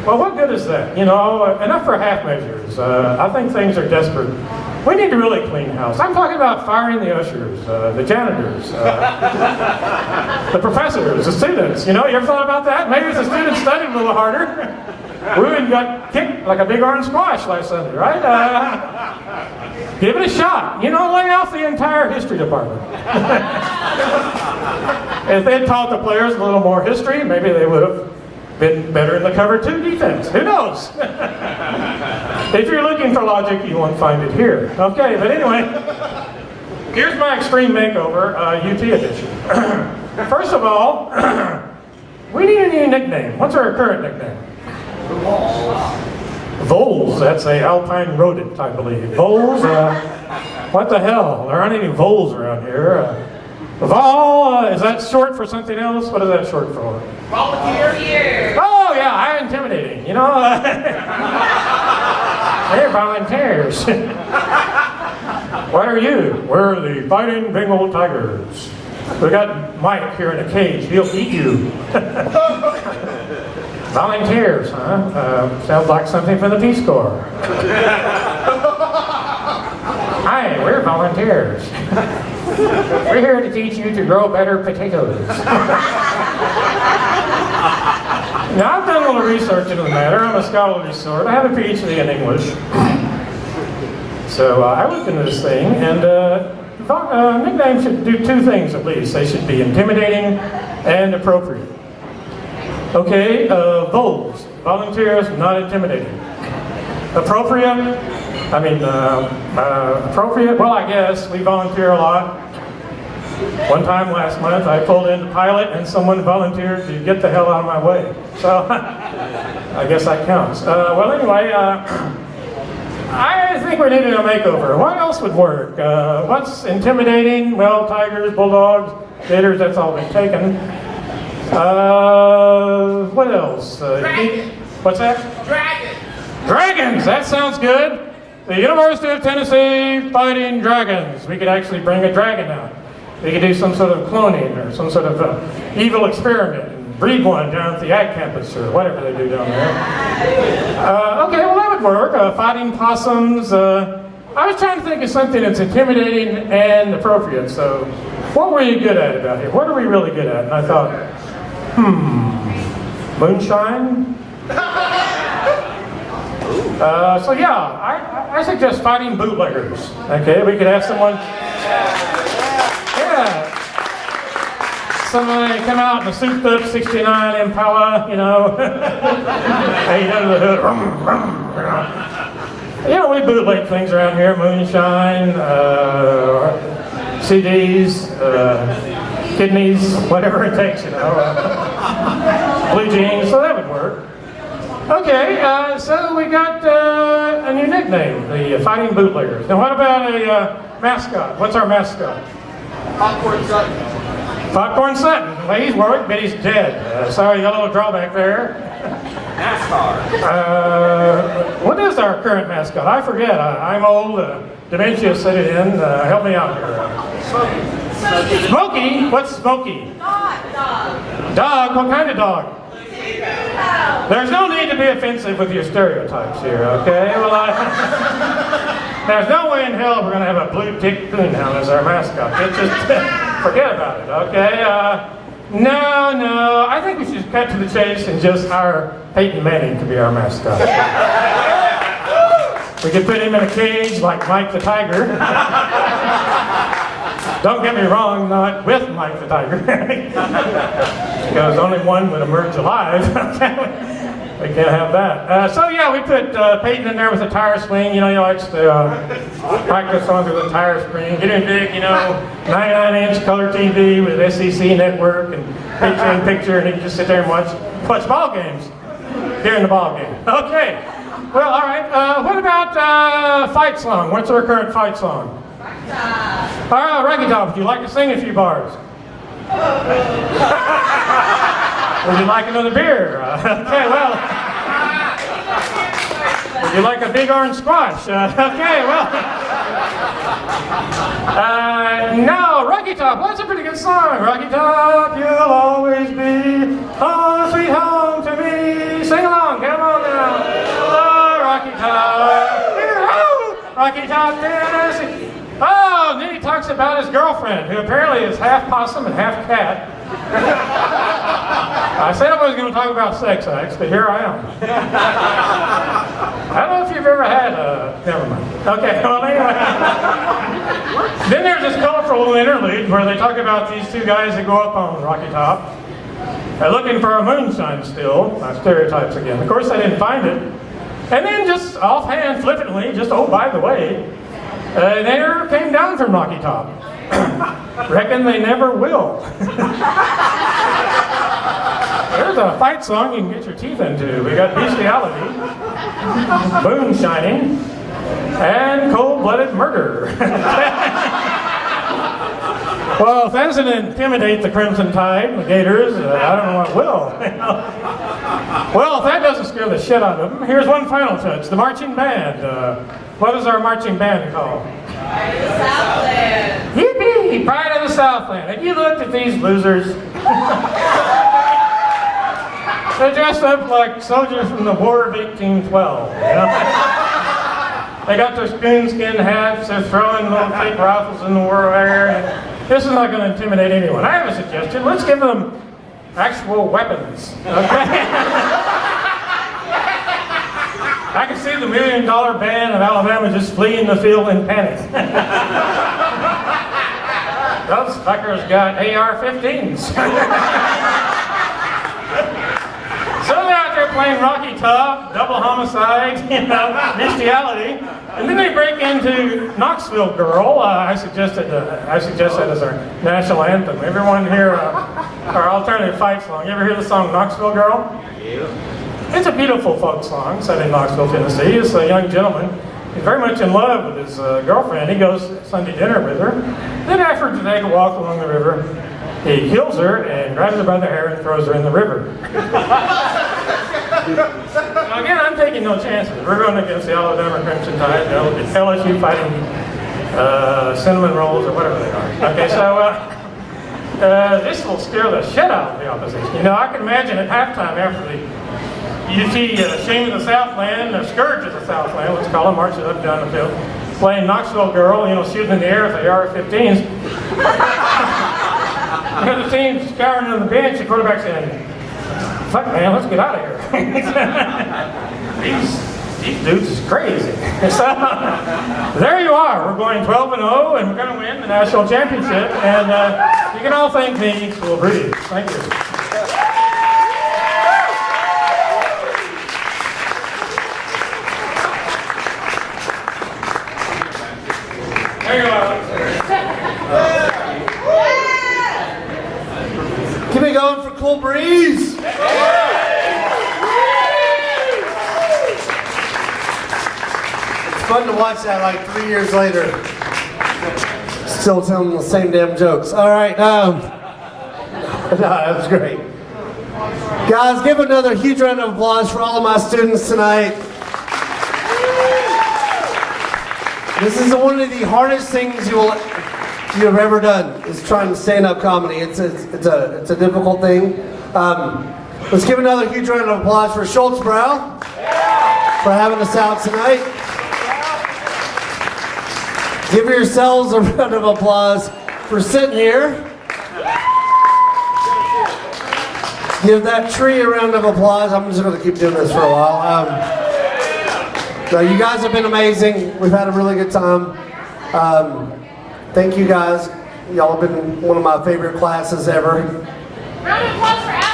Well, what good is that? You know, enough for half measures. I think things are desperate. We need to really clean house. I'm talking about firing the ushers, the janitors, the professors, the students. You know, you ever thought about that? Maybe if the students studied a little harder, we would have got kicked like a big orange squash last Sunday, right? Give it a shot. You know, lay off the entire history department. If they had taught the players a little more history, maybe they would have been better in the cover two defense. Who knows? If you're looking for logic, you won't find it here. Okay, but anyway, here's my extreme makeover, UT edition. First of all, we need a new nickname. What's our current nickname? Voles. That's a alpine rodent, I believe. Voles? What the hell? There aren't any voles around here. Vol, is that short for something else? What is that short for? Volunteer. Oh, yeah, high intimidating. You know, they're volunteers. What are you? We're the Fighting Bengal Tigers. We got Mike here in a cage. He'll eat you. Volunteers, huh? Sounds like something for the Peace Corps. Hi, we're volunteers. We're here to teach you to grow better potatoes. Now, I've done a little research into the matter. I'm a scholarly sort. I have a PhD in English. So I looked into this thing, and nicknames should do two things at least. They should be intimidating and appropriate. Okay, voles, volunteers, not intimidating. Appropriate? I mean, appropriate? Well, I guess we volunteer a lot. One time last month, I pulled in to pilot, and someone volunteered to get the hell out of my way. So, I guess that counts. Well, anyway, I think we needed a makeover. What else would work? What's intimidating? Well, tigers, bulldogs, gators, that's all been taken. What else? Dragons. What's that? Dragons. Dragons! That sounds good. The University of Tennessee Fighting Dragons. We could actually bring a dragon out. We could do some sort of cloning or some sort of evil experiment and breed one down at the Ag campus or whatever they do down there. Okay, well that would work. Fighting possums. I was trying to think of something that's intimidating and appropriate. So, what were you good at about here? What are we really good at? And I thought, moonshine? So yeah, I suggest fighting bootleggers. Okay, we could have someone, somebody come out in a souped up 69 Impala, you know, hey, under the hood, you know, we bootleg things around here, moonshine, CDs, kidneys, whatever it takes, you know, blue jeans, so that would work. Okay, so we got a new nickname, the Fighting Bootleggers. Now what about a mascot? What's our mascot? Popcorn Sutton. Popcorn Sutton. Well, he's worked, but he's dead. Sorry, got a little drawback there. NASCAR. What is our current mascot? I forget. I'm old. Dementia set it in. Help me out here. Smokey. Smokey? What's Smokey? Dog. Dog? What kind of dog? There's no need to be offensive with your stereotypes here, okay? Well, there's no way in hell we're going to have a blue tick coonhound as our mascot. It's just, forget about it, okay? No, I think we should cut to the chase and just hire Peyton Manning to be our mascot. We could put him in a cage like Mike the Tiger. Don't get me wrong, not with Mike the Tiger. Because only one would emerge alive. We can't have that. So yeah, we put Peyton in there with a tire swing. You know, he likes to practice on through the tire swing. Get him big, 99-inch color TV with SEC network and picture-in-picture, and he can just sit there and watch ball games during the ball game. Okay. Well, all right. What about fight song? What's our current fight song? All right, Rocky Top, would you like to sing a few bars? Would you like another beer? Okay, well. Would you like a big orange squash? Okay, well. No, Rocky Top, well, that's a pretty good song. Rocky Top, you'll always be home, sweet home to me. Sing along, come on now. Oh, Rocky Top. Rocky Top, Tennessee. Oh, and then he talks about his girlfriend, who apparently is half possum and half cat. I said I was going to talk about sex acts, but here I am. I don't know if you've ever had never mind. Okay, well anyway. Then there's this colorful little interlude where they talk about these two guys that go up on Rocky Top. They're looking for a moonshine still. Stereotypes again. Of course, they didn't find it. And then just offhand, flippantly, just, oh, by the way, they never came down from Rocky Top. Reckon they never will. There's a fight song you can get your teeth into. We got bestiality, moonshining, and cold-blooded murder. Well, if that doesn't intimidate the Crimson Tide, the Gators, I don't know what will. Well, if that doesn't scare the shit out of them, here's one final touch, the marching band. What is our marching band called? Pride of the Southland. Yippee! Pride of the Southland. Have you looked at these losers? They're dressed up like soldiers from the War of 1812. They got their coonskin hats, they're throwing little fake rifles in the war area. This is not going to intimidate anyone. I have a suggestion. Let's give them actual weapons. Okay? I can see the $1 million band of Alabama just fleeing the field in panic. Those fuckers got AR-15s. So they're out there playing Rocky Top, double homicide, bestiality, and then they break into Knoxville Girl. I suggest that as our national anthem. Everyone hear our alternative fight song? You ever hear the song Knoxville Girl? Yeah. It's a beautiful folk song set in Knoxville, Tennessee. It's a young gentleman. He's very much in love with his girlfriend. He goes to Sunday dinner with her. Then after to take a walk along the river, he kills her and grabs her by the hair and throws her in the river. Now again, I'm taking no chances. We're going against the Alabama Crimson Tide. LSU fighting cinnamon rolls or whatever they are. Okay, so this will scare the shit out of the opposition. I can imagine at halftime after the UT Shame of the Southland, Scourge of the Southland, let's call them, marching up down the field, playing Knoxville Girl, shooting in the air with the AR-15s. The team scouring on the bench, the quarterback saying, fuck man, let's get out of here. These dudes is crazy. So, there you are. We're going 12-0 and we're going to win the national championship. And you can all thank me for breathing. Thank you. There you are. Keep it going for Cool Breeze. It's fun to watch that like 3 years later. Still telling the same damn jokes. All right. No, that was great. Guys, give another huge round of applause for all of my students tonight. This is one of the hardest things you have ever done, is trying to stand-up comedy. It's a difficult thing. Let's give another huge round of applause for Schulz, Brau, for having us out tonight. Give yourselves a round of applause for sitting here. Give that tree a round of applause. I'm just going to keep doing this for a while. So you guys have been amazing. We've had a really good time. Thank you guys. Y'all have been one of my favorite classes ever. Round of applause for Alex!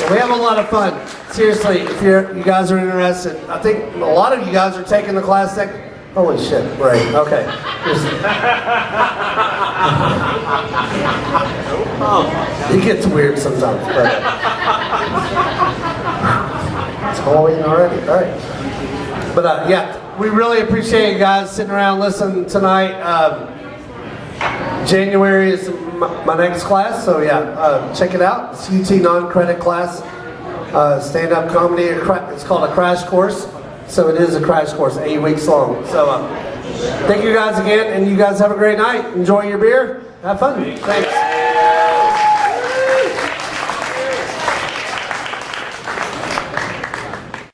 Well, we have a lot of fun. Seriously, if you guys are interested, I think a lot of you guys are taking the class next. Holy shit! Right? Okay. It gets weird sometimes. But it's Halloween already. All right. But yeah, we really appreciate you guys sitting around listening tonight. January is my next class, so yeah, check it out. It's UT non-credit class, stand-up comedy. It's called a crash course, so it is a crash course, 8 weeks long. So thank you guys again, and you guys have a great night. Enjoy your beer. Have fun. Thanks.